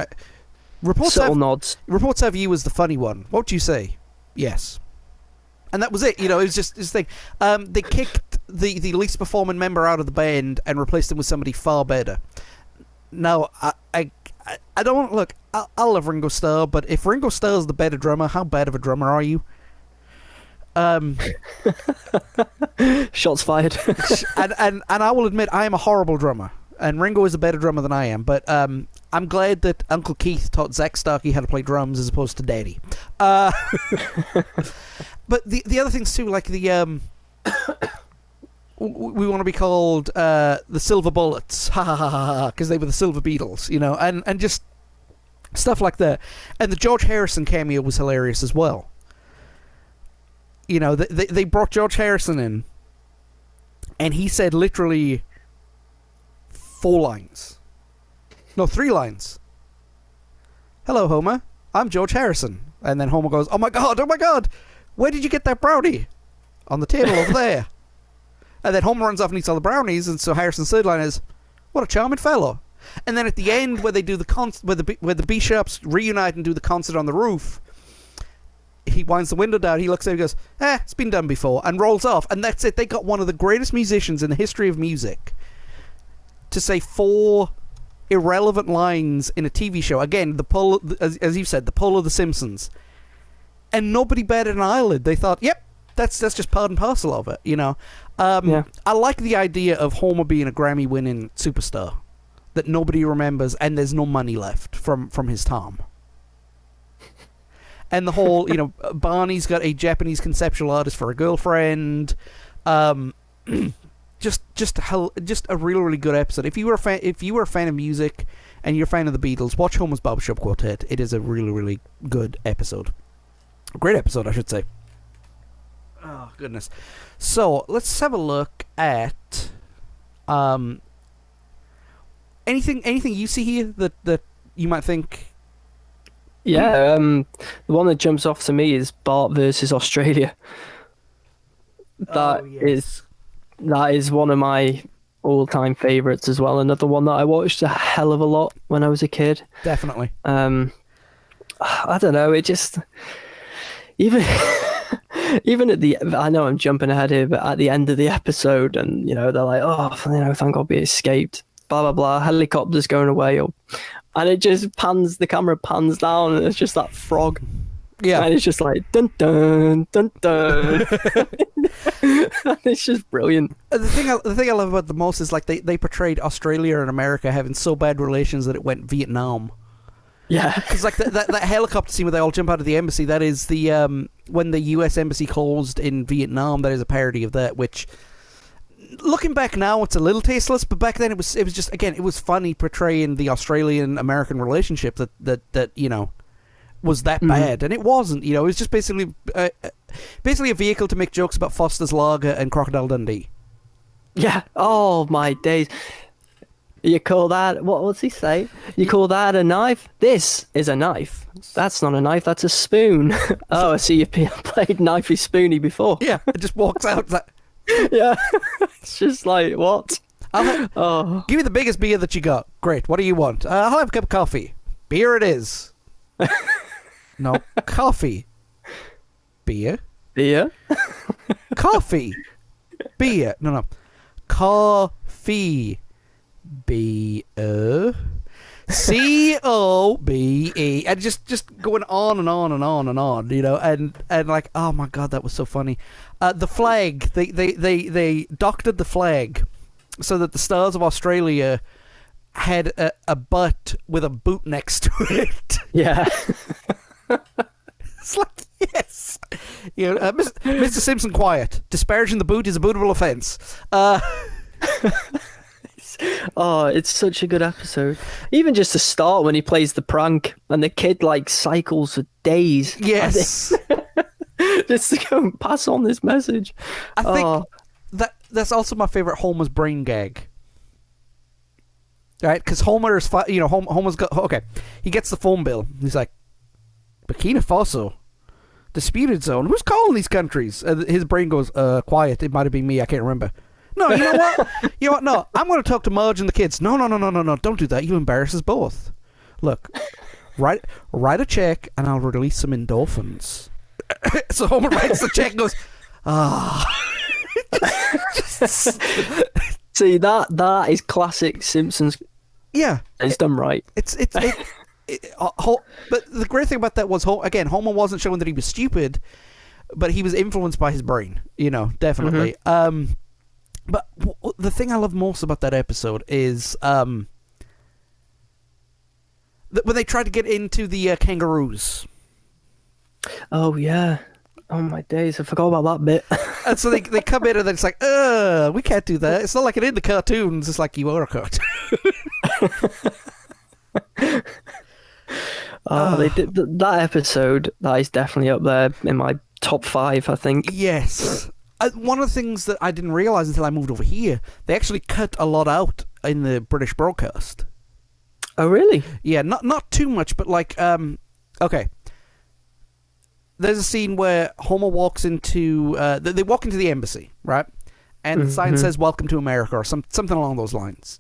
reports have you as the funny one. What would you say? Yes. And that was it. You know, it was just this thing. They kicked the least performing member out of the band and replaced him with somebody far better. Now, I don't look. I love Ringo Starr, but if Ringo Starr's the better drummer, how bad of a drummer are you? Shots fired. and I will admit I am a horrible drummer, and Ringo is a better drummer than I am. But I'm glad that Uncle Keith taught Zach Starkey how to play drums as opposed to Daddy. But the other things too, like the we want to be called the Silver Bullets, ha ha ha ha, because they were the Silver Beatles, you know, and just stuff like that. And the George Harrison cameo was hilarious as well. You know, they brought George Harrison in, and he said literally 4 lines. No, 3 lines. Hello, Homer. I'm George Harrison. And then Homer goes, oh my god, where did you get that brownie? On the table over there. And then Homer runs off and eats all the brownies, and so Harrison's third line is, what a charming fellow. And then at the end, where they do where the Bishops reunite and do the concert on the roof, he winds the window down, he looks at it and goes, it's been done before, and rolls off. And that's it. They got one of the greatest musicians in the history of music to say 4 irrelevant lines in a TV show. Again, as you've said, the pull of the Simpsons. And nobody batted an eyelid. They thought, yep, that's just part and parcel of it, you know. I like the idea of Homer being a Grammy-winning superstar that nobody remembers, and there's no money left from his time. And the whole, you know, Barney's got a Japanese conceptual artist for a girlfriend. Just a really, really good episode. If you were a fan of music and you're a fan of the Beatles, watch Homer's Barbershop Quartet. It is a really, really good episode. A great episode, I should say. Oh, goodness. So, let's have a look at anything you see here that you might think. Yeah, the one that jumps off to me is Bart versus Australia. That is one of my all-time favorites as well. Another one that I watched a hell of a lot when I was a kid. Definitely. I don't know. It just even at the, I know I'm jumping ahead here, but at the end of the episode, and you know they're like, oh, you know, thank God we escaped. Blah blah blah. Helicopter's going away, and it just the camera pans down, and it's just that frog. Yeah, and it's just like dun dun dun dun. It's just brilliant. The thing I love about the most is like they portrayed Australia and America having so bad relations that it went Vietnam. Yeah, because like that helicopter scene where they all jump out of the embassy, that is the when the U.S. embassy closed in Vietnam. That is a parody of that. Which, looking back now, it's a little tasteless, but back then it was just, again, it was funny portraying the Australian-American relationship that you know was that bad, and it wasn't. You know, it was just basically a vehicle to make jokes about Foster's Lager and Crocodile Dundee. Yeah. Oh my days. You call that, what's he say? You call that a knife? This is a knife. That's not a knife, that's a spoon. Oh, I see you played knifey spoony before. Yeah, it just walks out like... Yeah. It's just like, what? Give me the biggest beer that you got. Great, what do you want? I'll have a cup of coffee. Beer it is. No, coffee. Beer. Beer? Coffee. Beer. No. Coffee. Beer. COBE. And just going on and on and on and on, you know, and like, oh my god, that was so funny. The flag. They doctored the flag so that the Stars of Australia had a butt with a boot next to it. Yeah. It's like, yes. You know, Mr. Simpson, quiet. Disparaging the boot is a bootable offence. Oh, it's such a good episode. Even just to start when he plays the prank and the kid like cycles for days. Yes. Just to go and pass on this message. I think that's also my favourite Homer's brain gag. Right? Because Homer's, Homer's got... Okay, he gets the phone bill. He's like, Burkina Faso. Disputed zone. Who's calling these countries? His brain goes, quiet. It might have been me. I can't remember. No, you know what? You know what? No, I'm going to talk to Marge and the kids. No. Don't do that. You embarrass us both. Look, write a check and I'll release some endorphins. So Homer writes the check and goes, See, that is classic Simpsons. Yeah. It's done right. But the great thing about that was, again, Homer wasn't showing that he was stupid, but he was influenced by his brain, you know, definitely. Mm-hmm. But the thing I love most about that episode is when they tried to get into the kangaroos. Oh, yeah. Oh, my days. I forgot about that bit. And so they come in and then it's like, we can't do that. It's not like it in the cartoons. It's like, you are a cartoon. They did that episode. That is definitely up there in my top 5, I think. Yes. One of the things that I didn't realise until I moved over here, they actually cut a lot out in the British broadcast. Oh, really? Yeah, not too much, but like, okay. There's a scene where Homer walks into, they walk into the embassy, right? And the sign says, "Welcome to America," or something along those lines.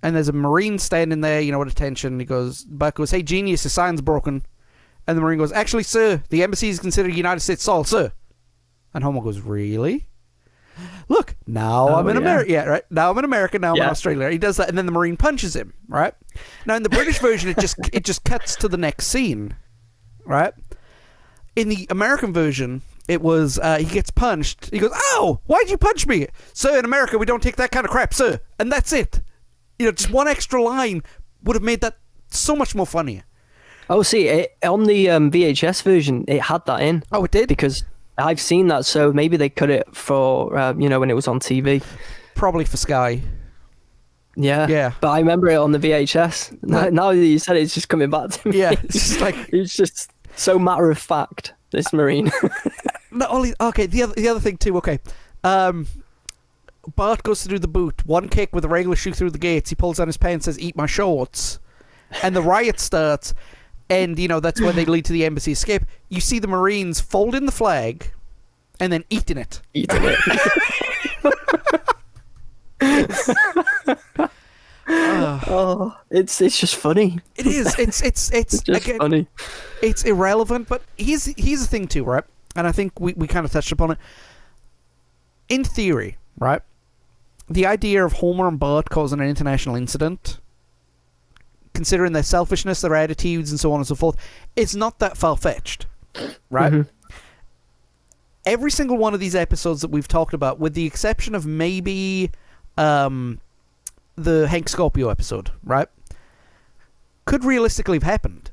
And there's a Marine standing there, you know, at attention. Buck goes, "Hey, genius, the sign's broken." And the Marine goes, "Actually, sir, the embassy is considered United States soil, sir." And Homer goes, "Really? Look, now I'm in America." Yeah, right? Now I'm in America, now I'm in Australia. He does that, and then the Marine punches him, right? Now, in the British version, it just cuts to the next scene, right? In the American version, it was, he gets punched. He goes, "Ow! Why'd you punch me?" "Sir, in America, we don't take that kind of crap, sir." And that's it. You know, just one extra line would have made that so much more funnier. Oh, see, on the VHS version, it had that in. Oh, it did? Because I've seen that, so maybe they cut it for, when it was on TV. Probably for Sky. Yeah. But I remember it on the VHS. Now that you said it, it's just coming back to me. Yeah, it's just like... It's just so matter of fact, this Marine. Not only... Okay, the other thing too, okay. Bart goes to do the boot. One kick with a regular shoe through the gates. He pulls down his pants and says, "Eat my shorts." And the riot starts. And, you know, that's when they lead to the embassy escape. You see the Marines folding the flag and then eating it. It's just funny. It is. It's just again, funny. It's irrelevant, but here's the thing too, right? And I think we kind of touched upon it. In theory, right? The idea of Homer and Bart causing an international incident, considering their selfishness, their attitudes, and so on and so forth, it's not that far-fetched, right? Mm-hmm. Every single one of these episodes that we've talked about, with the exception of maybe the Hank Scorpio episode, right, could realistically have happened.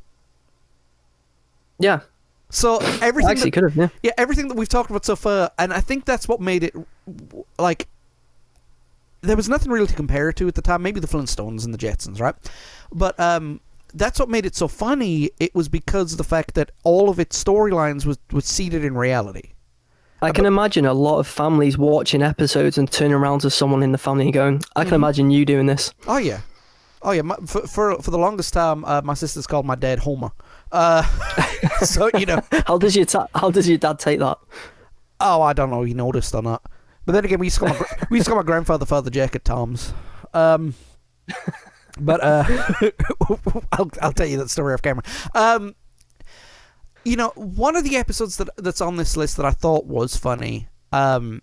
Yeah. So everything actually could have, yeah, everything that we've talked about so far, and I think that's what made it, like, there was nothing really to compare it to at the time. Maybe the Flintstones and the Jetsons, right? But that's what made it so funny. It was because of the fact that all of its storylines was seated in reality. I can imagine a lot of families watching episodes and turning around to someone in the family and going, I can imagine you doing this. Oh, yeah. Oh, yeah. For the longest time, my sisters called my dad Homer. So, you know. How does your dad take that? Oh, I don't know if he noticed or not. But then again, we used to call my grandfather Father Jack at times. But I'll tell you that story off camera. You know, one of the episodes that's on this list that I thought was funny when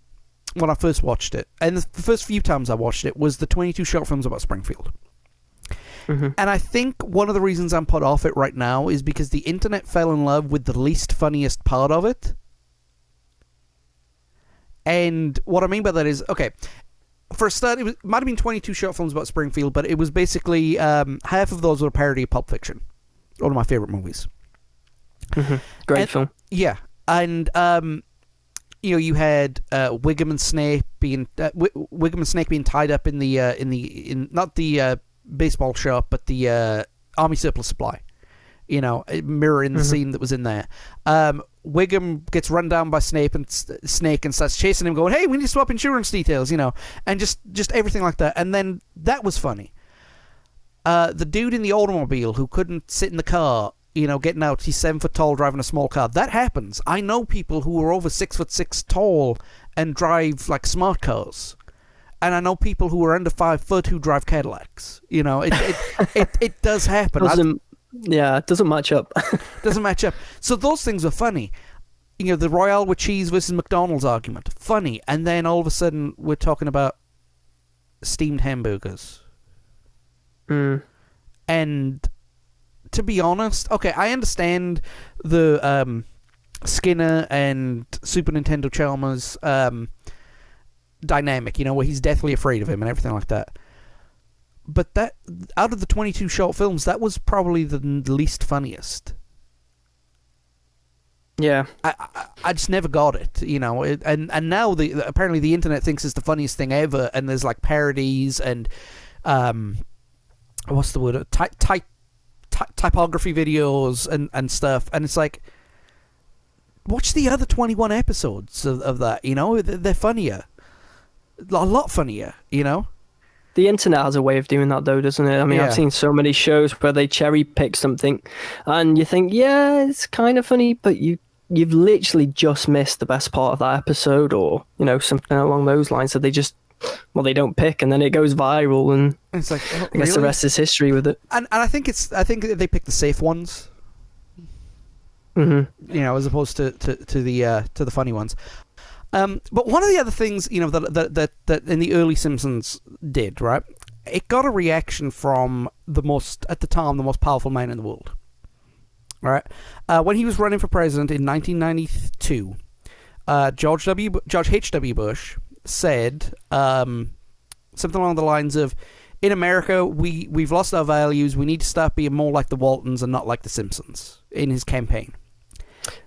I first watched it, and the first few times I watched it, was the 22 short films about Springfield. Mm-hmm. And I think one of the reasons I'm put off it right now is because the internet fell in love with the least funniest part of it. And what I mean by that is, okay, for a start, it might have been 22 short films about Springfield, but it was basically half of those were a parody of Pulp Fiction, one of my favorite movies. Mm-hmm. Great film. Yeah, and you know, you had Wiggum and Snake being tied up in not the baseball shop, but the army surplus supply. You know, mirroring the scene that was in there. Wiggum gets run down by Snake and starts chasing him, going, "Hey, we need to swap insurance details," you know, and just everything like that. And then that was funny. The dude in the automobile who couldn't sit in the car, you know, getting out, he's 7 foot tall, driving a small car. That happens. I know people who are over 6'6" tall and drive like smart cars. And I know people who are under 5 foot who drive Cadillacs. You know, it does happen. It doesn't match up. Doesn't match up. So those things are funny. You know, the Royale with cheese versus McDonald's argument, funny. And then all of a sudden, we're talking about steamed hamburgers. And to be honest, okay, I understand the Skinner and Super Nintendo Chalmers dynamic, you know, where he's deathly afraid of him and everything like that. But that, out of the 22 short films, that was probably the least funniest. Yeah. I just never got it, you know. And now apparently the internet thinks it's the funniest thing ever, and there's like parodies and what's the word? Typography videos and stuff, and it's like, watch the other 21 episodes of that, you know. They're funnier. A lot funnier, you know. The internet has a way of doing that, though, doesn't it? I mean, I've seen so many shows where they cherry pick something, and you think, yeah, it's kind of funny, but you've literally just missed the best part of that episode, or, you know, something along those lines that they just, well, they don't pick, and then it goes viral, and it's like, oh, I guess the rest is history with it. And I think they pick the safe ones, you know, as opposed to the funny ones. But one of the other things, you know, that in the early Simpsons did, right? It got a reaction from at the time, the most powerful man in the world. Right? When he was running for president in 1992, George H.W. Bush said something along the lines of, in America, we've lost our values. We need to start being more like the Waltons and not like the Simpsons, in his campaign.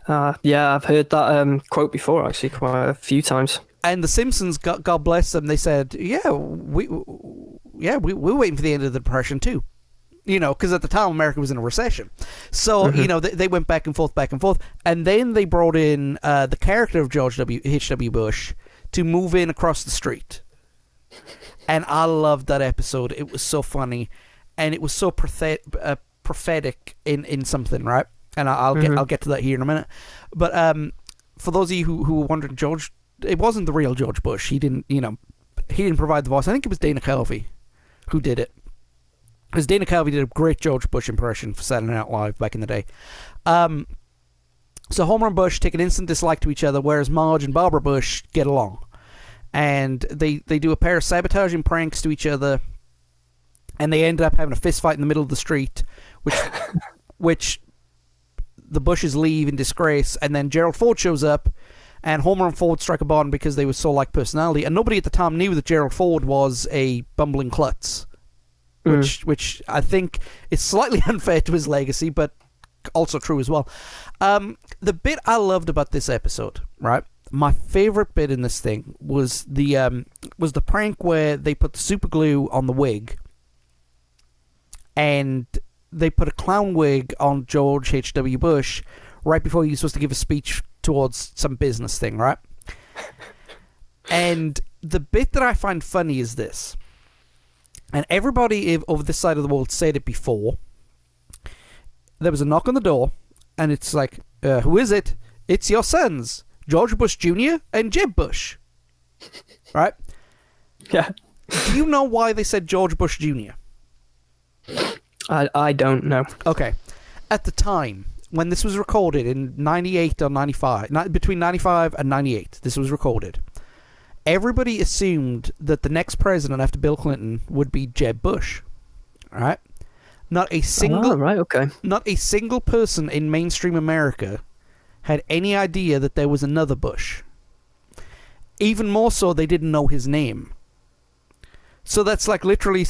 Yeah, I've heard that quote before, actually, quite a few times. And the Simpsons, God bless them, they said, we're waiting for the end of the Depression too. You know, because at the time America was in a recession. So, you know, they went back and forth. And then they brought in the character of George H.W. Bush to move in across the street. And I loved that episode. It was so funny. And it was so prophetic in something, right? And I'll get to that here in a minute. But for those of you who were wondering, George, it wasn't the real George Bush. He didn't provide the voice. I think it was Dana Carvey who did it. Because Dana Carvey did a great George Bush impression for Saturday Night Live back in the day. So Homer and Bush take an instant dislike to each other, whereas Marge and Barbara Bush get along. And they do a pair of sabotaging pranks to each other, and they end up having a fist fight in the middle of the street, which the Bushes leave in disgrace, and then Gerald Ford shows up, and Homer and Ford strike a bond because they were so like personality, and nobody at the time knew that Gerald Ford was a bumbling klutz, which I think is slightly unfair to his legacy, but also true as well. The bit I loved about this episode, right? My favorite bit in this thing was the prank where they put the super glue on the wig, and they put a clown wig on George H.W. Bush right before he was supposed to give a speech towards some business thing, right? And the bit that I find funny is this, and everybody over this side of the world said it before. There was a knock on the door, and it's like, who is it? It's your sons, George Bush Jr. and Jeb Bush. Right? Yeah. Do you know why they said George Bush Jr.? I don't know. Okay. At the time, when this was recorded in 98 or 95, between 95 and 98, this was recorded, everybody assumed that the next president after Bill Clinton would be Jeb Bush. Right? Not a single person in mainstream America had any idea that there was another Bush. Even more so, they didn't know his name. So that's like literally,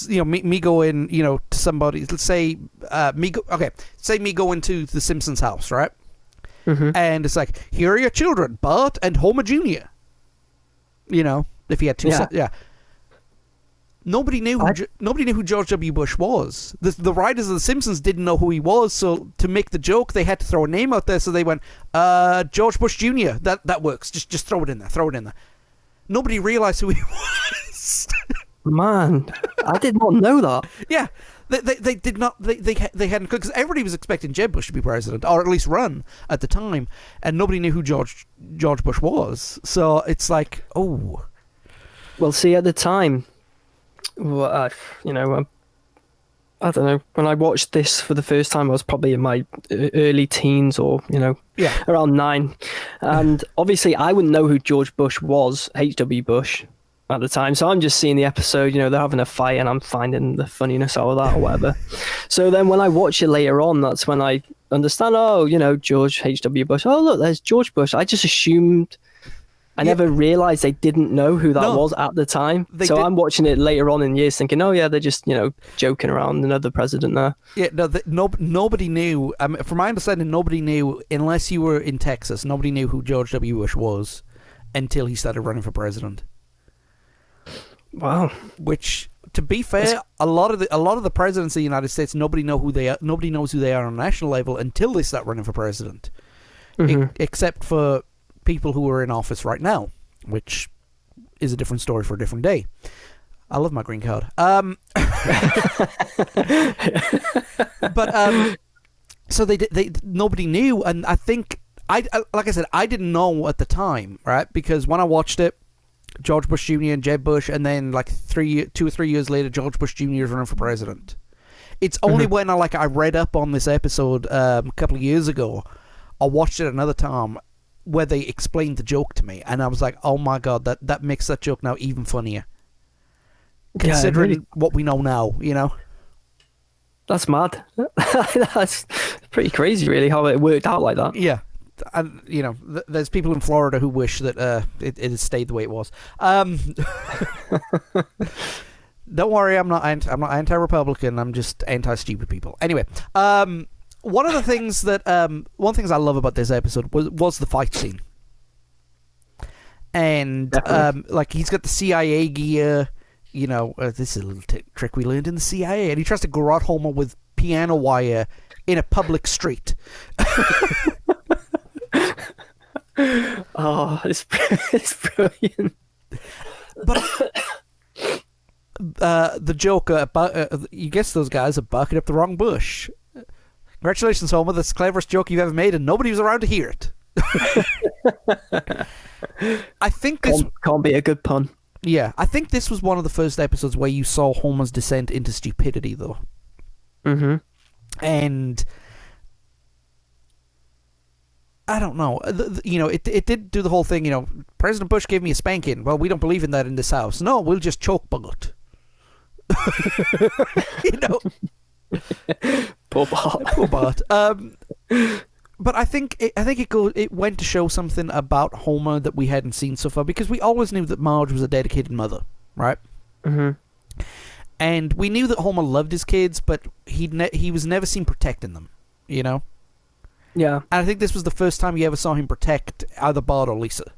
me going, to somebody. Let's say say me going to the Simpsons house, right? Mm-hmm. And it's like, here are your children, Bart and Homer Jr. If he had two sons, yeah. Nobody knew who George W. Bush was. The writers of The Simpsons didn't know who he was, so to make the joke, they had to throw a name out there. So they went, George Bush Jr. That works. Just throw it in there. Nobody realized who he was. Man, I did not know that. Yeah, they did not. They hadn't, because everybody was expecting Jeb Bush to be president, or at least run at the time, and nobody knew who George Bush was. So it's like, oh. Well, see, at the time. Well, I don't know. When I watched this for the first time, I was probably in my early teens or, around 9. And obviously, I wouldn't know who George Bush was, H.W. Bush, at the time. So I'm just seeing the episode, they're having a fight and I'm finding the funniness out of that or whatever. So then when I watch it later on, that's when I understand, George H.W. Bush. Oh, look, there's George Bush. I just assumed... I never realised they didn't know who that was at the time. I'm watching it later on in years thinking, oh yeah, they're just, joking around, another president there. Yeah, nobody knew. From my understanding, nobody knew, unless you were in Texas, nobody knew who George W. Bush was until he started running for president. Wow. Which, to be fair, a lot of the presidents of the United States, nobody knows who they are on a national level until they start running for president. Mm-hmm. Except for people who are in office right now, which is a different story for a different day. I love my green card. So nobody knew, and I think like I said, I didn't know at the time, right? Because when I watched it, George Bush Jr. and Jeb Bush, and then like 2 or 3 years later, George Bush Jr. is running for president. It's only when I read up on this episode a couple of years ago, I watched it another time, where they explained the joke to me, and I was like, oh my god, that makes that joke now even funnier. Considering what we know now, That's mad. That's pretty crazy, really, how it worked out like that. Yeah. And, there's people in Florida who wish that it had stayed the way it was. Don't worry, I'm not anti-Republican, I'm just anti-stupid people. Anyway, one of the things I love about this episode was the fight scene, and he's got the CIA gear. This is a little trick we learned in the CIA, and he tries to garrote Homer with piano wire in a public street. Oh, it's brilliant. But the joke about you guess those guys are barking up the wrong bush. Congratulations, Homer. That's the cleverest joke you've ever made, and nobody was around to hear it. I think this... Can't be a good pun. Yeah, I think this was one of the first episodes where you saw Homer's descent into stupidity, though. Mm-hmm. And... I don't know. It did do the whole thing, President Bush gave me a spanking. Well, we don't believe in that in this house. No, we'll just choke Bart. Poor Bart. But I think it went to show something about Homer that we hadn't seen so far, because we always knew that Marge was a dedicated mother, right? Mm-hmm. And we knew that Homer loved his kids, but he was never seen protecting them, Yeah. And I think this was the first time you ever saw him protect either Bart or Lisa.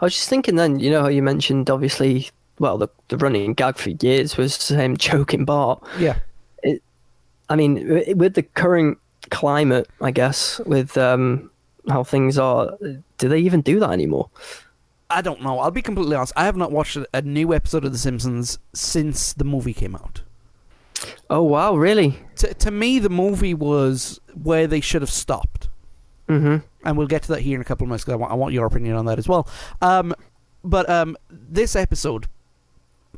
I was just thinking then, how you mentioned, obviously, well, the running gag for years was him choking Bart. Yeah. With the current climate, I guess, with how things are, do they even do that anymore? I don't know. I'll be completely honest. I have not watched a new episode of The Simpsons since the movie came out. Oh, wow, really? To me, the movie was where they should have stopped. Mm-hmm. And we'll get to that here in a couple of minutes, because I want your opinion on that as well. But this episode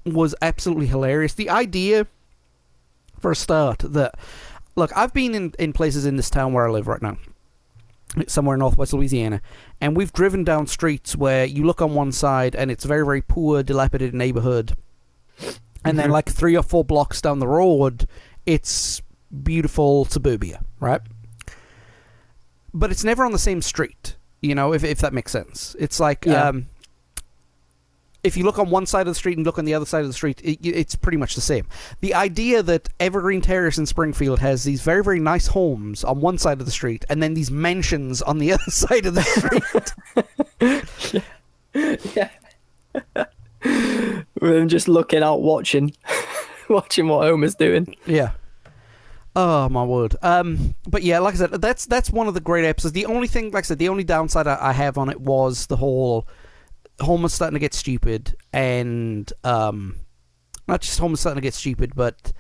was absolutely hilarious. The idea, for a start, that... Look, I've been in places in this town where I live right now. Somewhere in northwest Louisiana, and we've driven down streets where you look on one side and it's a very, very poor, dilapidated neighborhood, and then like 3 or 4 blocks down the road, it's beautiful suburbia, right? But it's never on the same street, you know, if that makes sense. It's like, if you look on one side of the street and look on the other side of the street, it's pretty much the same. The idea that Evergreen Terrace in Springfield has these very, very nice homes on one side of the street and then these mansions on the other side of the street. Yeah. With them just looking out, watching what Homer's doing. Yeah. Oh, my word. But yeah, like I said, that's one of the great episodes. The only thing, like I said, the only downside I have on it was the whole... Homer's starting to get stupid, and not just Homer's starting to get stupid, but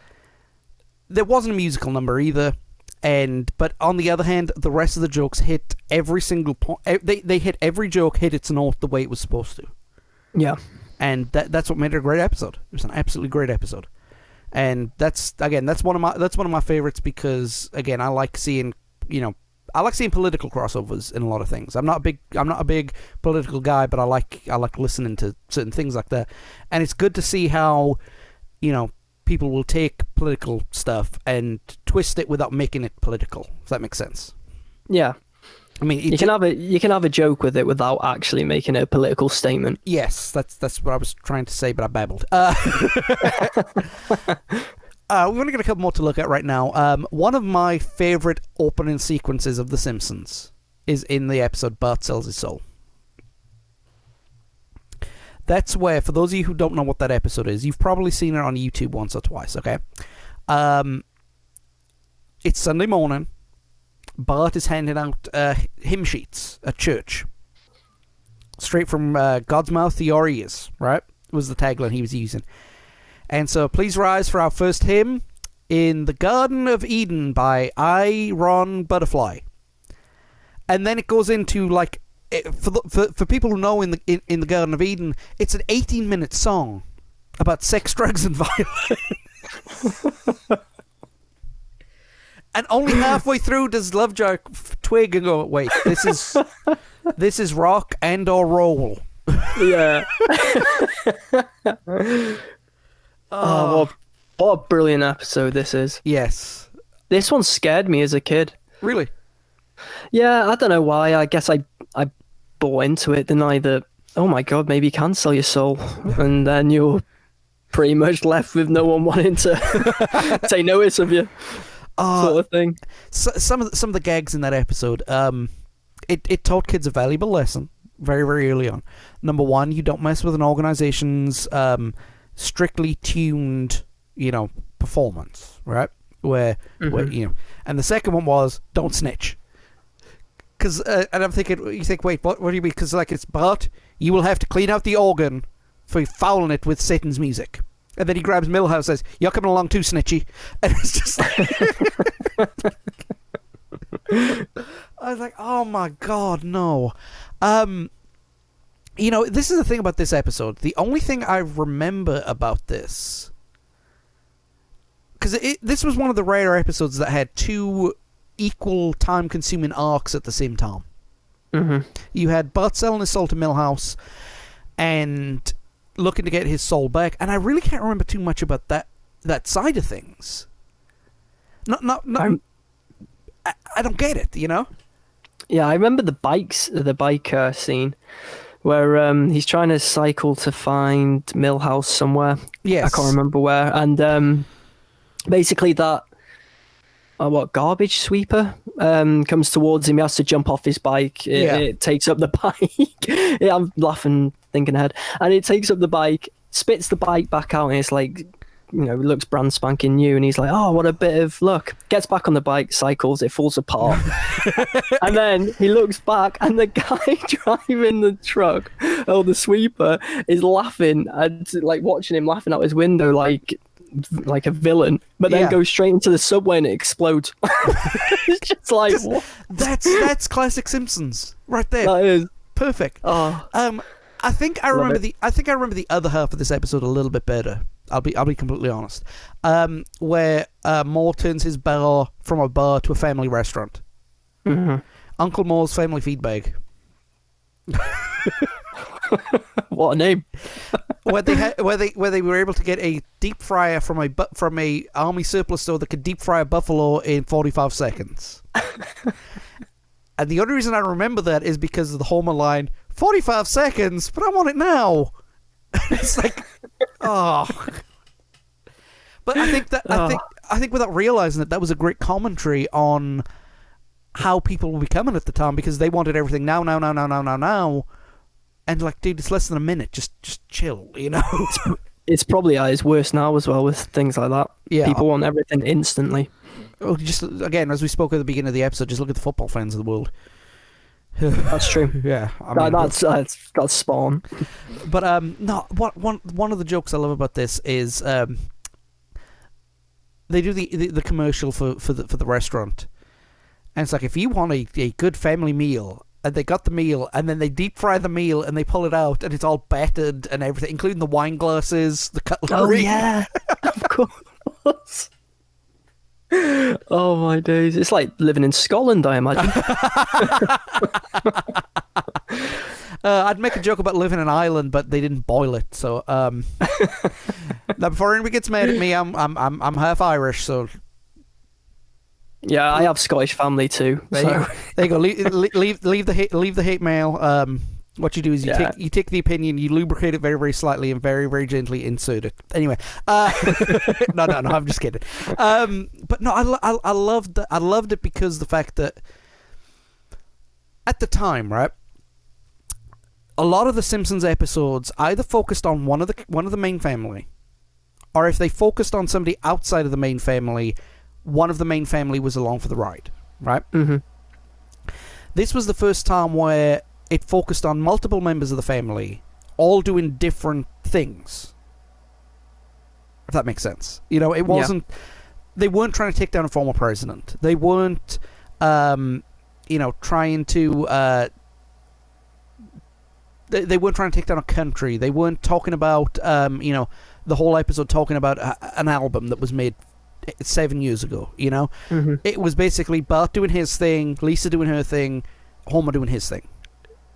there wasn't a musical number either. But on the other hand, the rest of the jokes hit every single point. They hit every joke, hit its note the way it was supposed to. Yeah, and that's what made it a great episode. It was an absolutely great episode, and that's one of my favorites because again, I like seeing political crossovers in a lot of things. I'm not a big political guy, but I like listening to certain things like that. And it's good to see how, people will take political stuff and twist it without making it political. If that makes sense. Yeah. I mean, you can have a joke with it without actually making it a political statement. Yes, that's what I was trying to say, but I babbled. We've only got a couple more to look at right now. One of my favourite opening sequences of The Simpsons is in the episode Bart Sells His Soul. That's where, for those of you who don't know what that episode is, you've probably seen it on YouTube once or twice, okay? It's Sunday morning. Bart is handing out hymn sheets at church. Straight from God's mouth to your ears, right? Was the tagline he was using. And so, please rise for our first hymn, In the Garden of Eden by I. Ron Butterfly. And then it goes into, like, for people who know in the Garden of Eden, it's an 18-minute song about sex, drugs, and violence. And only halfway through does Lovejoy twig and go, wait, this is rock and or roll. Yeah. Oh, what a brilliant episode this is. Yes. This one scared me as a kid. Really? Yeah, I don't know why. I guess I bought into it, didn't I? That, oh my God, maybe you can sell your soul. And then you're pretty much left with no one wanting to take notice of you. Sort of thing. Some of the gags in that episode, it taught kids a valuable lesson very, very early on. Number one, you don't mess with an organization's strictly tuned, performance, right? Where and the second one was don't snitch. Because and I'm thinking, you think, wait, what do you mean? Because like it's Bart, you will have to clean out the organ for fouling it with Satan's music. And then he grabs Milhouse and says, "You're coming along too, Snitchy." And it's just like... I was like, oh my God, no. This is the thing about this episode. The only thing I remember about this... Because this was one of the rare episodes that had two equal time-consuming arcs at the same time. Mm-hmm. You had Bart selling his soul to Milhouse and... looking to get his soul back, and I really can't remember too much about that side of things. I don't get it, Yeah, I remember the bike scene where he's trying to cycle to find Milhouse somewhere. Yes, I can't remember where, and basically that garbage sweeper comes towards him. He has to jump off his bike. It takes up the bike. Yeah, I'm laughing, thinking ahead, and it takes up the bike, spits the bike back out, and it's like, it looks brand spanking new, and he's like, oh, what a bit of luck. Gets back on the bike, cycles, it falls apart. And then he looks back, and the guy driving the truck Oh, the sweeper is laughing and like watching him laughing out his window like a villain, but then goes straight into the subway and it explodes. It's just like what? That's classic Simpsons right there. That is perfect. Oh, I think I remember the other half of this episode a little bit better. I'll be completely honest. Where Moe turns his bar from a bar to a family restaurant. mm-hmm. Uncle Moe's Family Feed Bag. What a name! where they were able to get a deep fryer from a army surplus store that could deep fry a buffalo in 45 seconds. And the only reason I remember that is because of the Homer line, 45 seconds, but I want it now. It's like, oh. But I think without realizing that was a great commentary on how people were becoming at the time, because they wanted everything now. And like, dude, it's less than a minute. Just chill, you know? It's probably at its worst now as well with things like that. Yeah. People want everything instantly. Oh, just again, as we spoke at the beginning of the episode, just look at the football fans of the world. That's true. Yeah, I mean, that's spawn. But no, one of the jokes I love about this is they do the commercial for the restaurant, and it's like, if you want a good family meal, and they got the meal, and then they deep fry the meal, and they pull it out, and it's all battered and everything, including the wine glasses, the cutlery. Oh yeah, of course. Oh my days! It's like living in Scotland, I imagine. I'd make a joke about living in Ireland, but they didn't boil it. So now, before anybody gets mad at me, I'm half Irish, so. Yeah, I have Scottish family too. There you go. Leave the hate mail. What you do is you take the opinion, you lubricate it very, very slightly, and very, very gently insert it. Anyway, no, I'm just kidding. But no, I loved it because the fact that at the time, right, a lot of the Simpsons episodes either focused on one of the main family, or if they focused on somebody outside of the main family, one of the main family was along for the ride, right? Mm-hmm. This was the first time where it focused on multiple members of the family, all doing different things. If that makes sense. You know, it wasn't... Yeah. They weren't trying to take down a former president. They weren't, trying to... They weren't trying to take down a country. They weren't talking about, the whole episode talking about an album that was made 7 years ago, you know? Mm-hmm. It was basically Bart doing his thing, Lisa doing her thing, Homer doing his thing.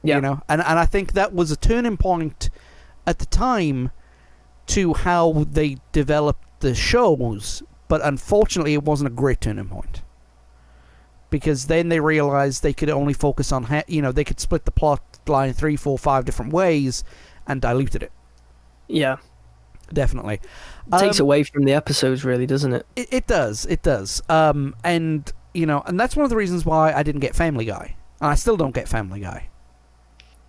Yeah. You know, and I think that was a turning point at the time to how they developed the shows, but unfortunately it wasn't a great turning point. Because then they realized they could only focus on, they could split the plot line 3, 4, 5 different ways and diluted it. Yeah. Definitely. It takes away from the episodes, really, doesn't it? It does. And, and that's one of the reasons why I didn't get Family Guy. And I still don't get Family Guy.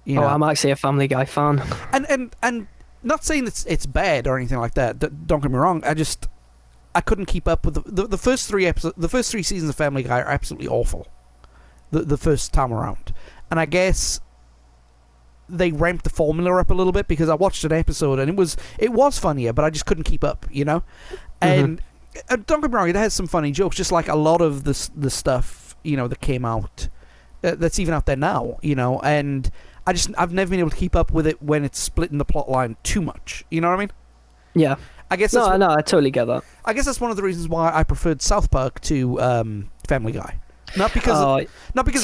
I'm actually a Family Guy fan. And not saying it's bad or anything like that. Don't get me wrong. I couldn't keep up with the first 3 episodes. The first 3 seasons of Family Guy are absolutely awful. The first time around, and I guess they ramped the formula up a little bit because I watched an episode and it was funnier, but I just couldn't keep up, you know. And don't get me wrong, it has some funny jokes, just like a lot of the stuff that came out that's even out there now, and I've never been able to keep up with it when it's splitting the plot line too much. You know what I mean? Yeah. I guess I totally get that. I guess that's one of the reasons why I preferred South Park to Family Guy. Not because of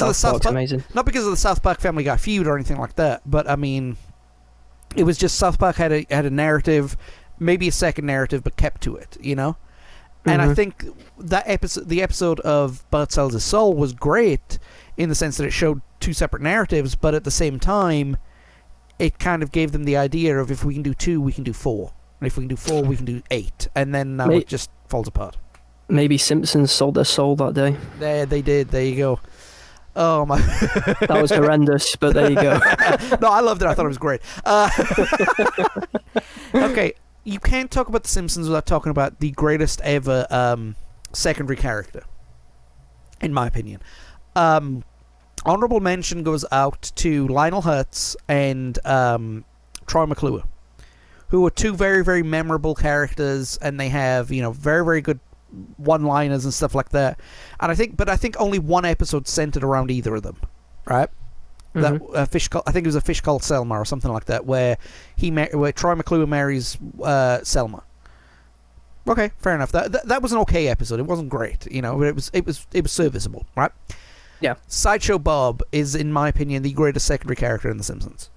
the South Park, amazing. Not because of the South Park Family Guy feud or anything like that, but I mean, it was just South Park had a narrative, maybe a second narrative, but kept to it, And I think that the episode of Bart Sells His Soul was great in the sense that it showed 2 separate narratives, but at the same time, it kind of gave them the idea of, if we can do 2, we can do 4. And if we can do 4, we can do 8. And then now it just falls apart. Maybe Simpsons sold their soul that day. There, they did. There you go. Oh, my. That was horrendous, but there you go. No, I loved it. I thought it was great. Okay, you can't talk about The Simpsons without talking about the greatest ever secondary character, in my opinion. honorable mention goes out to Lionel Hutz and Troy McClure, who are two very, very memorable characters, and they have, very, very good one-liners and stuff like that. And I think only one episode centered around either of them, right? Mm-hmm. That I think it was A Fish Called Selma or something like that, where where Troy McClure marries Selma. Okay, fair enough. That was an okay episode. It wasn't great, but it was serviceable, right? Yeah. Sideshow Bob is, in my opinion, the greatest secondary character in The Simpsons.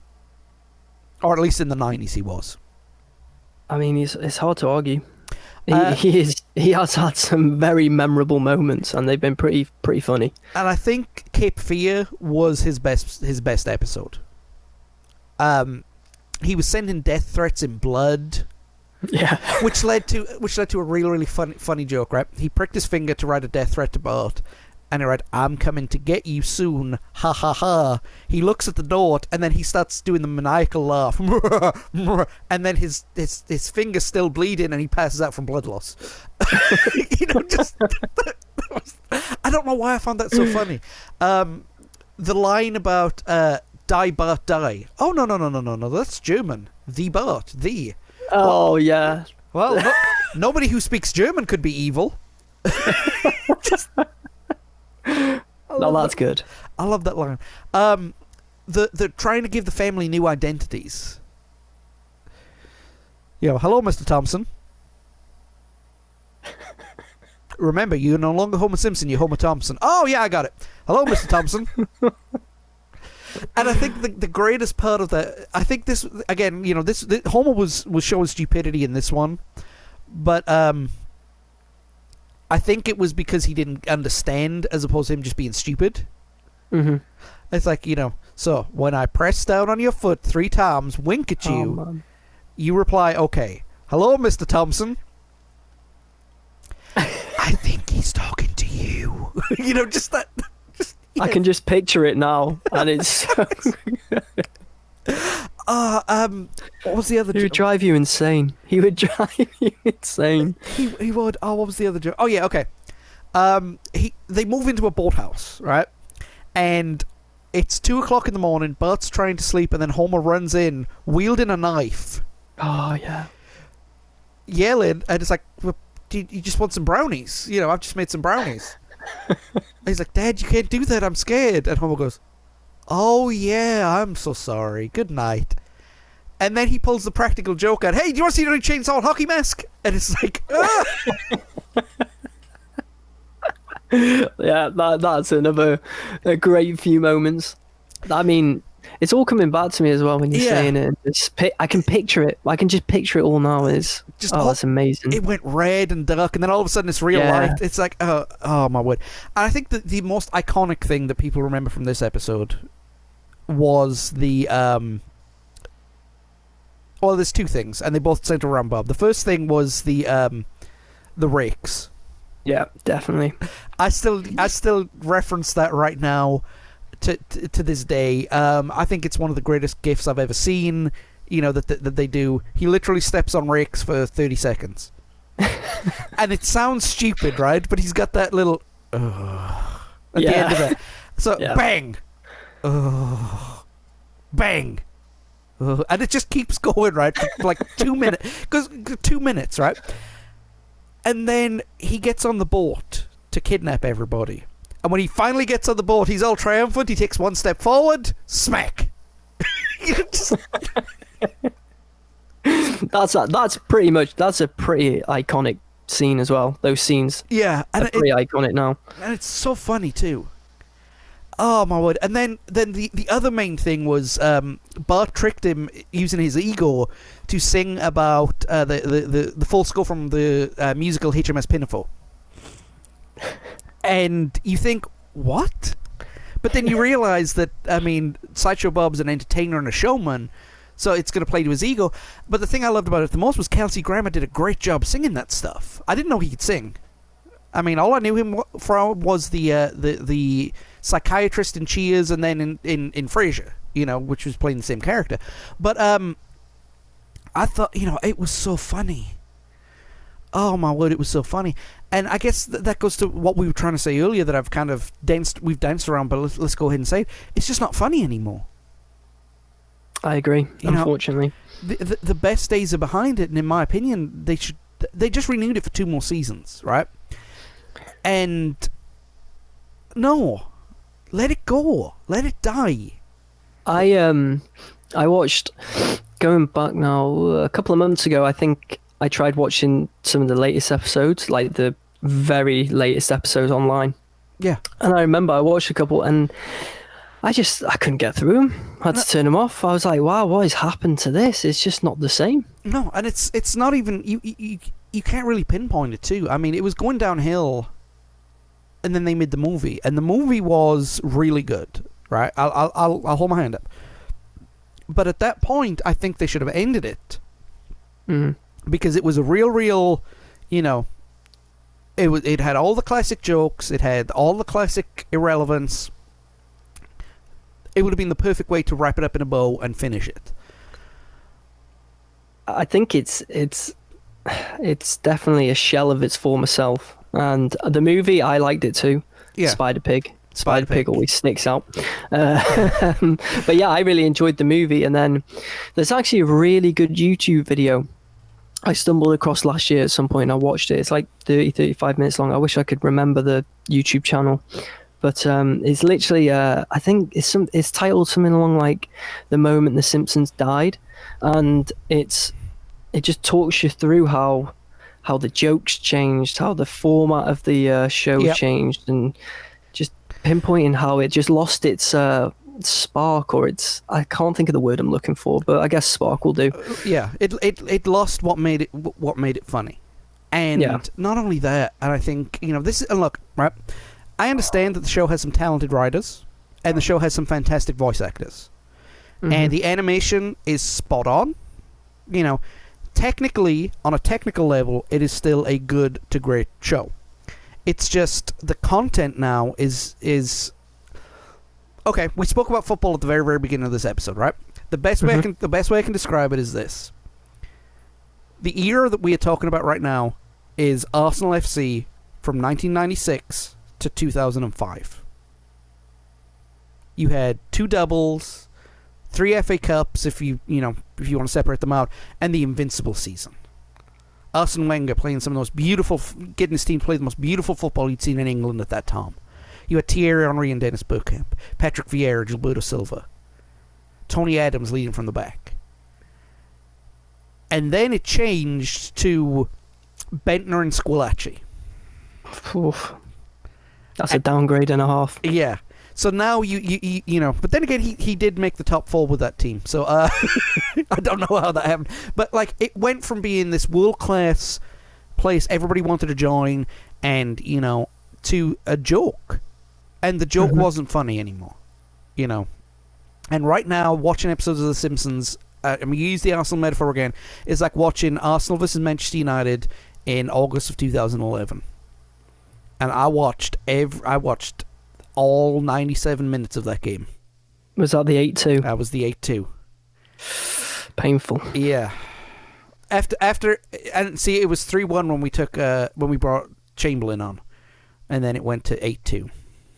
Or at least in the 90's he was. I mean, it's hard to argue. He has had some very memorable moments, and they've been pretty funny. And I think Cape Fear was his best episode. He was sending death threats in blood. Yeah. which led to a really, really funny joke, right? He pricked his finger to write a death threat to Bart, and he wrote, "I'm coming to get you soon, ha ha ha." He looks at the note, and then he starts doing the maniacal laugh, and then his finger's still bleeding, and he passes out from blood loss. I don't know why I found that so funny. The line about "Die Bart die." Oh no, that's German. The Bart, the. Oh yeah. Well, nobody who speaks German could be evil. No, that's good. I love that line. The trying to give the family new identities. Hello, Mr. Thompson. Remember, you're no longer Homer Simpson, you're Homer Thompson. Oh, yeah, I got it. Hello, Mr. Thompson. And I think the greatest part of that, I think this, again, this Homer was showing stupidity in this one, but I think it was because he didn't understand as opposed to him just being stupid. Mm-hmm. It's like, so when I press down on your foot 3 times, wink at you, you reply, okay. Hello, Mr. Thompson. I think he's talking to you. Just that. I can just picture it now, and it's. What was the other? He would drive you insane. He would drive you insane. He would. Oh, what was the other joke? Oh yeah, okay. They move into a boathouse, right? And it's 2:00 in the morning. Bart's trying to sleep, and then Homer runs in, wielding a knife. Oh yeah. Yelling, and it's like, well, you just want some brownies? I've just made some brownies. He's like, Dad, you can't do that. I'm scared. And Homer goes, oh yeah, I'm so sorry. Good night. And then he pulls the practical joke out. Hey, do you want to see the chainsaw and hockey mask? And it's like, ah! Yeah, that's another a great few moments. I mean, it's all coming back to me as well when you're saying it. I can picture it. I can just picture it all now. That's amazing. It went red and dark, and then all of a sudden it's real light. It's like, oh my word. And I think that the most iconic thing that people remember from this episode was the well, there's 2 things, and they both center around Bob. The first thing was the rakes. Yeah, definitely. I still reference that right now to this day. I think it's one of the greatest gifs I've ever seen. That they do. He literally steps on rakes for 30 seconds, and it sounds stupid, right? But he's got that little at the end of it. So bang, bang. And it just keeps going, right? For like 2 minutes. Because 2 minutes, right? And then he gets on the boat to kidnap everybody. And when he finally gets on the boat, he's all triumphant. He takes 1 step forward, smack. That's a pretty iconic scene as well. Those scenes. Yeah. And pretty iconic now. And it's so funny too. Oh my word! And then the other main thing was Bart tricked him using his ego to sing about the full score from the musical HMS Pinafore. And you think, what? But then you realize that, Sideshow Bob's an entertainer and a showman, so it's going to play to his ego. But the thing I loved about it the most was Kelsey Grammer did a great job singing that stuff. I didn't know he could sing. All I knew him from was the psychiatrist in Cheers, and then in Frasier, which was playing the same character. But I thought, it was so funny. oh my word, it was so funny. And I guess that goes to what we were trying to say earlier that I've kind of we've danced around, but let's go ahead and say it. It's just not funny anymore. I agree, unfortunately. The best days are behind it, and in my opinion, they just renewed it for 2 more seasons, right? And no, let it go. Let it die. I watched, going back now, a couple of months ago, I think I tried watching some of the latest episodes, like the very latest episodes online. Yeah. And I remember I watched a couple and I couldn't get through them. I had to turn them off. I was like, wow, what has happened to this? It's just not the same. No, and it's not even, you can't really pinpoint it too. I mean, it was going downhill, and then they made the movie, and the movie was really good, right? I'll hold my hand up. But at that point, I think they should have ended it. Because it was a real, it had all the classic jokes, it had all the classic irrelevance. It would have been the perfect way to wrap it up in a bow and finish it. I think it's definitely a shell of its former self. And the movie, I liked it too. Yeah. Spider Pig always sneaks out. But yeah, I really enjoyed the movie. And then there's actually a really good YouTube video I stumbled across last year at some point. I watched it. It's like 35 minutes long. I wish I could remember the YouTube channel. But it's literally, I think it's titled something along like The Moment the Simpsons Died. And it just talks you through how the jokes changed, how the format of the show changed, and just pinpointing how it just lost its spark, or I can't think of the word I'm looking for, but I guess spark will do. Yeah, it lost what made it funny. And not only that, and I think, this is, and look, right, I understand that the show has some talented writers, and the show has some fantastic voice actors. And the animation is spot on. Technically, on a technical level, it is still a good to great show. It's just the content now is okay. We spoke about football at the very, very beginning of this episode, right? The best way I can describe it is this: the era that we are talking about right now is Arsenal FC from 1996 to 2005. You had 2 doubles, 3 FA Cups, if you want to separate them out, and the Invincible season. Arsene Wenger playing some of the most beautiful, getting his team to play the most beautiful football you'd seen in England at that time. You had Thierry Henry and Dennis Bergkamp, Patrick Vieira, Gilberto Silva, Tony Adams leading from the back. And then it changed to Bentner and Squillaci. Oof. That's a downgrade and a half. Yeah. So now but then again, he did make the top 4 with that team. So I don't know how that happened, but like it went from being this world class place everybody wanted to join, and to a joke, and the joke wasn't funny anymore, And right now, watching episodes of The Simpsons, we use the Arsenal metaphor again, is like watching Arsenal versus Manchester United in August of 2011, and I watched all 97 minutes of that game. Was that the 8-2? That was the 8-2. Painful. Yeah. After and see, it was 3-1 when we took when we brought Chamberlain on, and then it went to 8-2.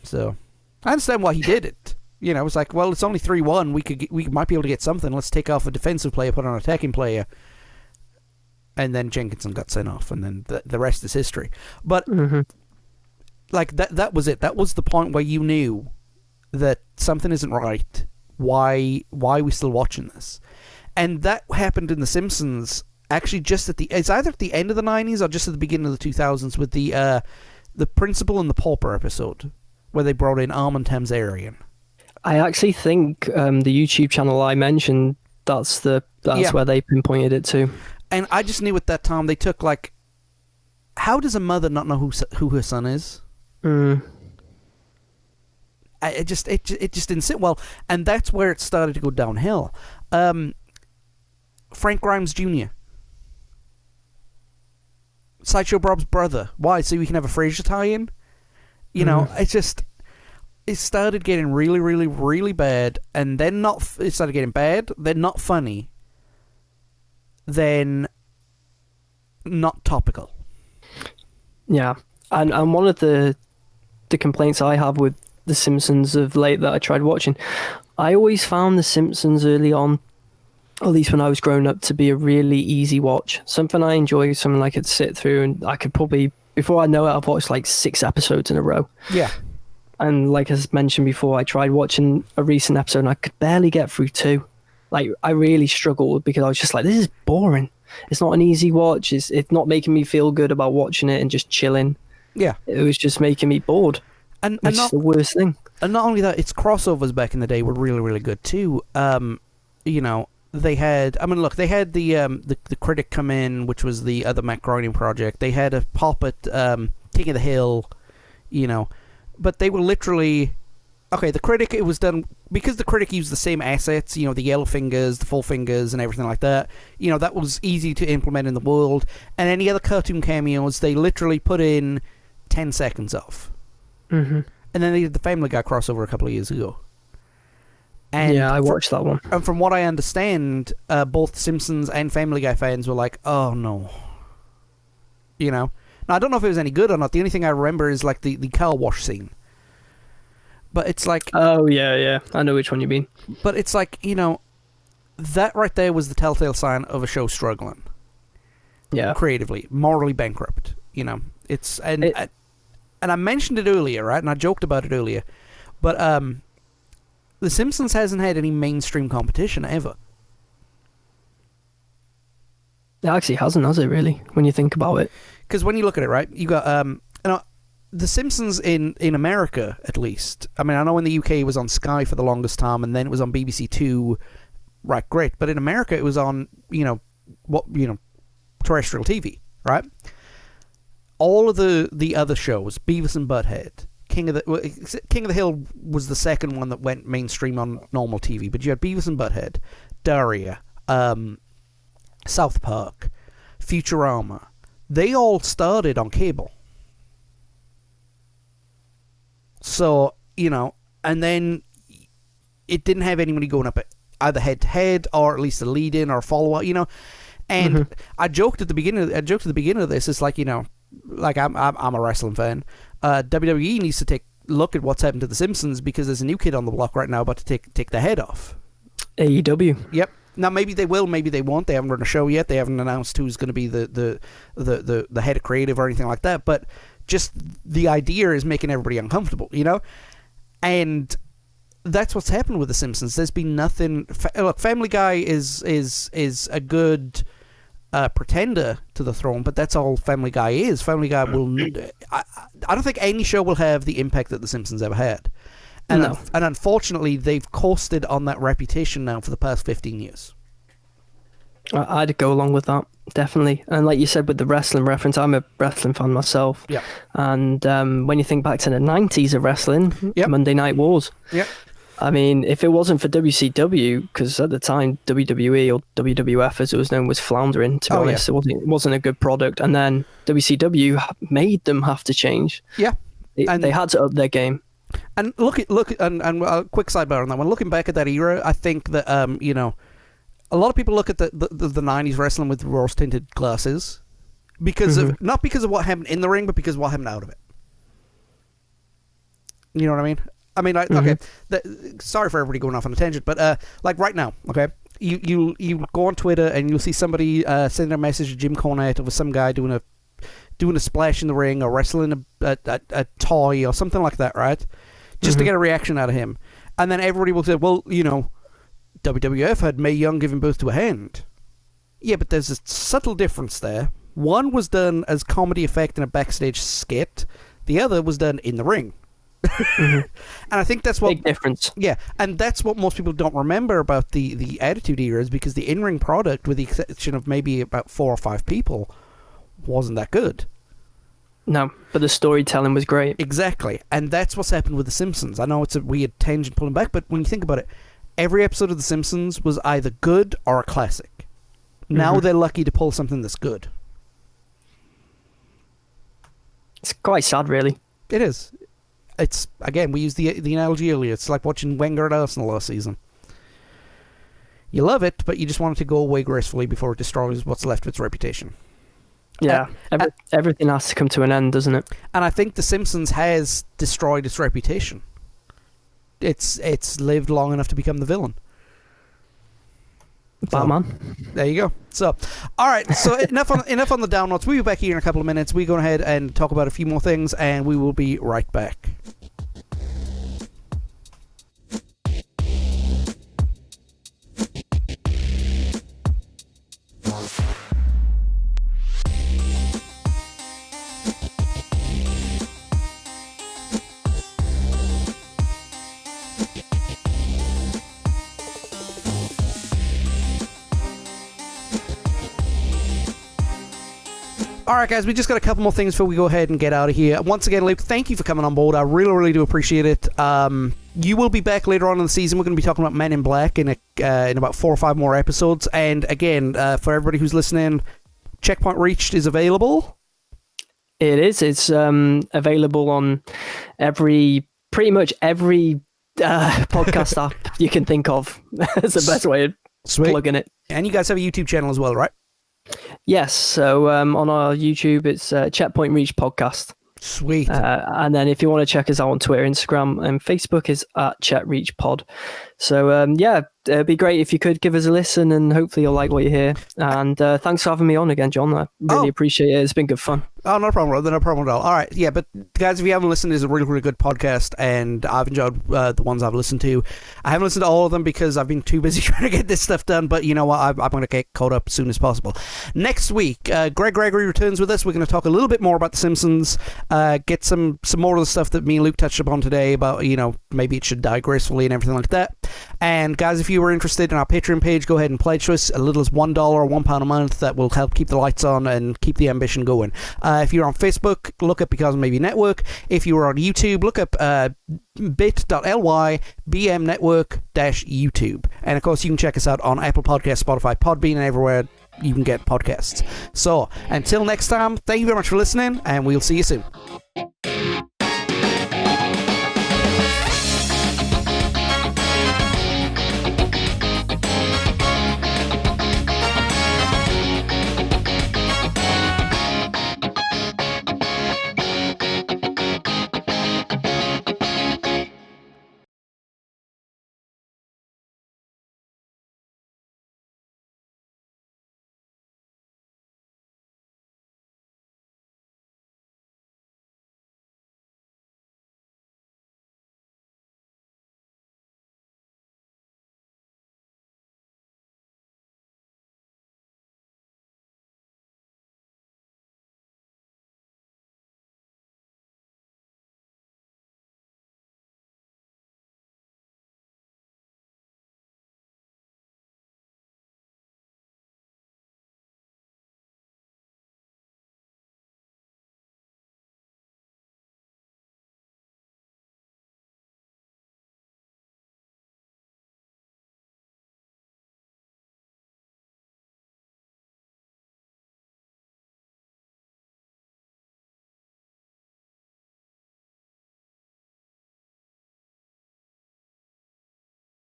So I understand why he did it. It was like, well, it's only 3-1. We might be able to get something. Let's take off a defensive player, put on an attacking player, and then Jenkinson got sent off, and then the rest is history. But. Like that was it. That was the point where you knew that something isn't right. Why are we still watching this? And that happened in The Simpsons. Actually, just it's either at the end of the 90s or just at the beginning of the 2000s with the Principal and the Pauper episode, where they brought in Armand Tamzarian. I actually think the YouTube channel I mentioned, that's where they pinpointed it to. And I just knew at that time they took like, how does a mother not know who her son is? It just didn't sit well, and that's where it started to go downhill. Frank Grimes Jr., Sideshow Bob's brother. Why? So we can have a Frasier tie-in? It started getting really, really, really bad, and then it started getting bad, then not funny, then not topical. Yeah, and one of the complaints I have with The Simpsons of late that I tried watching, I always found The Simpsons early on, at least when I was growing up, to be a really easy watch. Something I enjoy, something I could sit through, and I could probably, before I know it, I've watched like 6 episodes in a row. Yeah. And like I mentioned before, I tried watching a recent episode and I could barely get through 2. Like, I really struggled because I was just like, this is boring. It's not an easy watch. It's not making me feel good about watching it and just chilling. Yeah. It was just making me bored. And Which is the worst thing. And not only that, its crossovers back in the day were really, really good too. You know, they had, I mean, look, they had the Critic come in, which was the other Matt Groening project. They had a pop at King of the Hill, you know, but they were literally, okay, the Critic, it was done, because the Critic used the same assets, you know, the yellow fingers, the full fingers, and everything like that, you know, that was easy to implement in the world. And any other cartoon cameos, they literally put in 10 seconds of. Mm-hmm. And then they did the Family Guy crossover a couple of years ago. And yeah, I watched that one. And from what I understand, both Simpsons and Family Guy fans were like, oh no. You know? Now, I don't know if it was any good or not. The only thing I remember is like the car wash scene. But it's like... Oh, yeah. I know which one you mean. But it's like, you know, that right there was the telltale sign of a show struggling. Yeah. Creatively. Morally bankrupt. You know? It's... And I mentioned it earlier, right? And I joked about it earlier. But The Simpsons hasn't had any mainstream competition ever. It actually hasn't, has it, really, when you think about it? Because when you look at it, right, you got... The Simpsons in America, at least. I mean, I know in the UK it was on Sky for the longest time, and then it was on BBC Two. Right, great. But in America it was on, terrestrial TV, right? All of the other shows, Beavis and Butthead, King of the Hill was the second one that went mainstream on normal TV, but you had Beavis and Butthead, Daria, South Park, Futurama. They all started on cable. So, and then it didn't have anybody going up either head-to-head or at least a lead-in or follow-up, And Mm-hmm. I joked at the beginning of this, it's like, like I'm a wrestling fan. WWE needs to take a look at what's happened to The Simpsons because there's a new kid on the block right now about to take the head off. AEW. Yep. Now maybe they will, maybe they won't. They haven't run a show yet. They haven't announced who's going to be the head of creative or anything like that. But just the idea is making everybody uncomfortable, And that's what's happened with The Simpsons. There's been nothing. Look, Family Guy is a good pretender to the throne, but that's all Family Guy is. Family Guy will. I don't think any show will have the impact that The Simpsons ever had. And, no. And unfortunately, they've coasted on that reputation now for the past 15 years. I'd go along with that, definitely. And like you said with the wrestling reference, I'm a wrestling fan myself. Yeah. And when you think back to the 90's of wrestling, Yep. Monday Night Wars. Yep. I mean, if it wasn't for WCW, because at the time WWE or WWF as it was known was floundering, to be honest, yeah. it wasn't a good product. And then WCW made them have to change. Yeah. They had to up their game. And look, and a quick sidebar on that one. Looking back at that era, I think that a lot of people look at the 90's wrestling with rose-tinted glasses because of not because of what happened in the ring, but because of what happened out of it. You know what I mean? I mean, okay. Sorry for everybody going off on a tangent, but like right now, okay, you go on Twitter and you'll see somebody sending a message to Jim Cornette of some guy doing a splash in the ring or wrestling a toy or something like that, right? Just to get a reaction out of him, and then everybody will say, well, WWF had Mae Young giving birth to a hand. Yeah, but there's a subtle difference there. One was done as comedy effect in a backstage skit. The other was done in the ring. And I think that's what... Big difference. Yeah, and that's what most people don't remember about the Attitude Era is because the in-ring product, with the exception of maybe about 4 or 5 people, wasn't that good. No, but the storytelling was great. Exactly, and that's what's happened with The Simpsons. I know it's a weird tangent pulling back, but when you think about it, every episode of The Simpsons was either good or a classic. Now they're lucky to pull something that's good. It's quite sad, really. It is. It's, again, we used the analogy earlier. It's like watching Wenger at Arsenal last season. You love it, but you just want it to go away gracefully before it destroys what's left of its reputation. Yeah, everything has to come to an end, doesn't it? And I think The Simpsons has destroyed its reputation. It's lived long enough to become the villain. Batman. There you go. So, all right. So enough on the down notes. We'll be back here in a couple of minutes. We go ahead and talk about a few more things, and we will be right back. Alright guys, we just got a couple more things before we go ahead and get out of here. Once again, Luke, thank you for coming on board. I really, really do appreciate it. You will be back later on in the season. We're going to be talking about Men in Black in about 4 or 5 more episodes. And again, for everybody who's listening, Checkpoint Reached is available. It is. It's available on pretty much every podcast app you can think of. That's the best way of plugging it. And you guys have a YouTube channel as well, right? Yes, so on our YouTube, it's Checkpoint Reach Podcast. Sweet. And then if you want to check us out on Twitter, Instagram, and Facebook is at Chet Reach Pod. So yeah, it'd be great if you could give us a listen, and hopefully you'll like what you hear. And thanks for having me on again, John. I really appreciate it. It's been good fun. Oh, no problem, no problem at all. All right, yeah, but guys, if you haven't listened, it's a really, really good podcast, and I've enjoyed the ones I've listened to. I haven't listened to all of them because I've been too busy trying to get this stuff done, but you know what? I'm going to get caught up as soon as possible. Next week, Greg Gregory returns with us. We're going to talk a little bit more about The Simpsons, get some more of the stuff that me and Luke touched upon today about, you know, maybe it should die gracefully and everything like that. And guys, if you were interested in our Patreon page, go ahead and pledge to us. As little as $1 or £1 a month. That will help keep the lights on and keep the ambition going. If you're on Facebook, look up Because Maybe Network. If you are on YouTube, look up bit.ly BM Network-YouTube. And of course, you can check us out on Apple Podcasts, Spotify, Podbean, and everywhere you can get podcasts. So, until next time, thank you very much for listening, and we'll see you soon.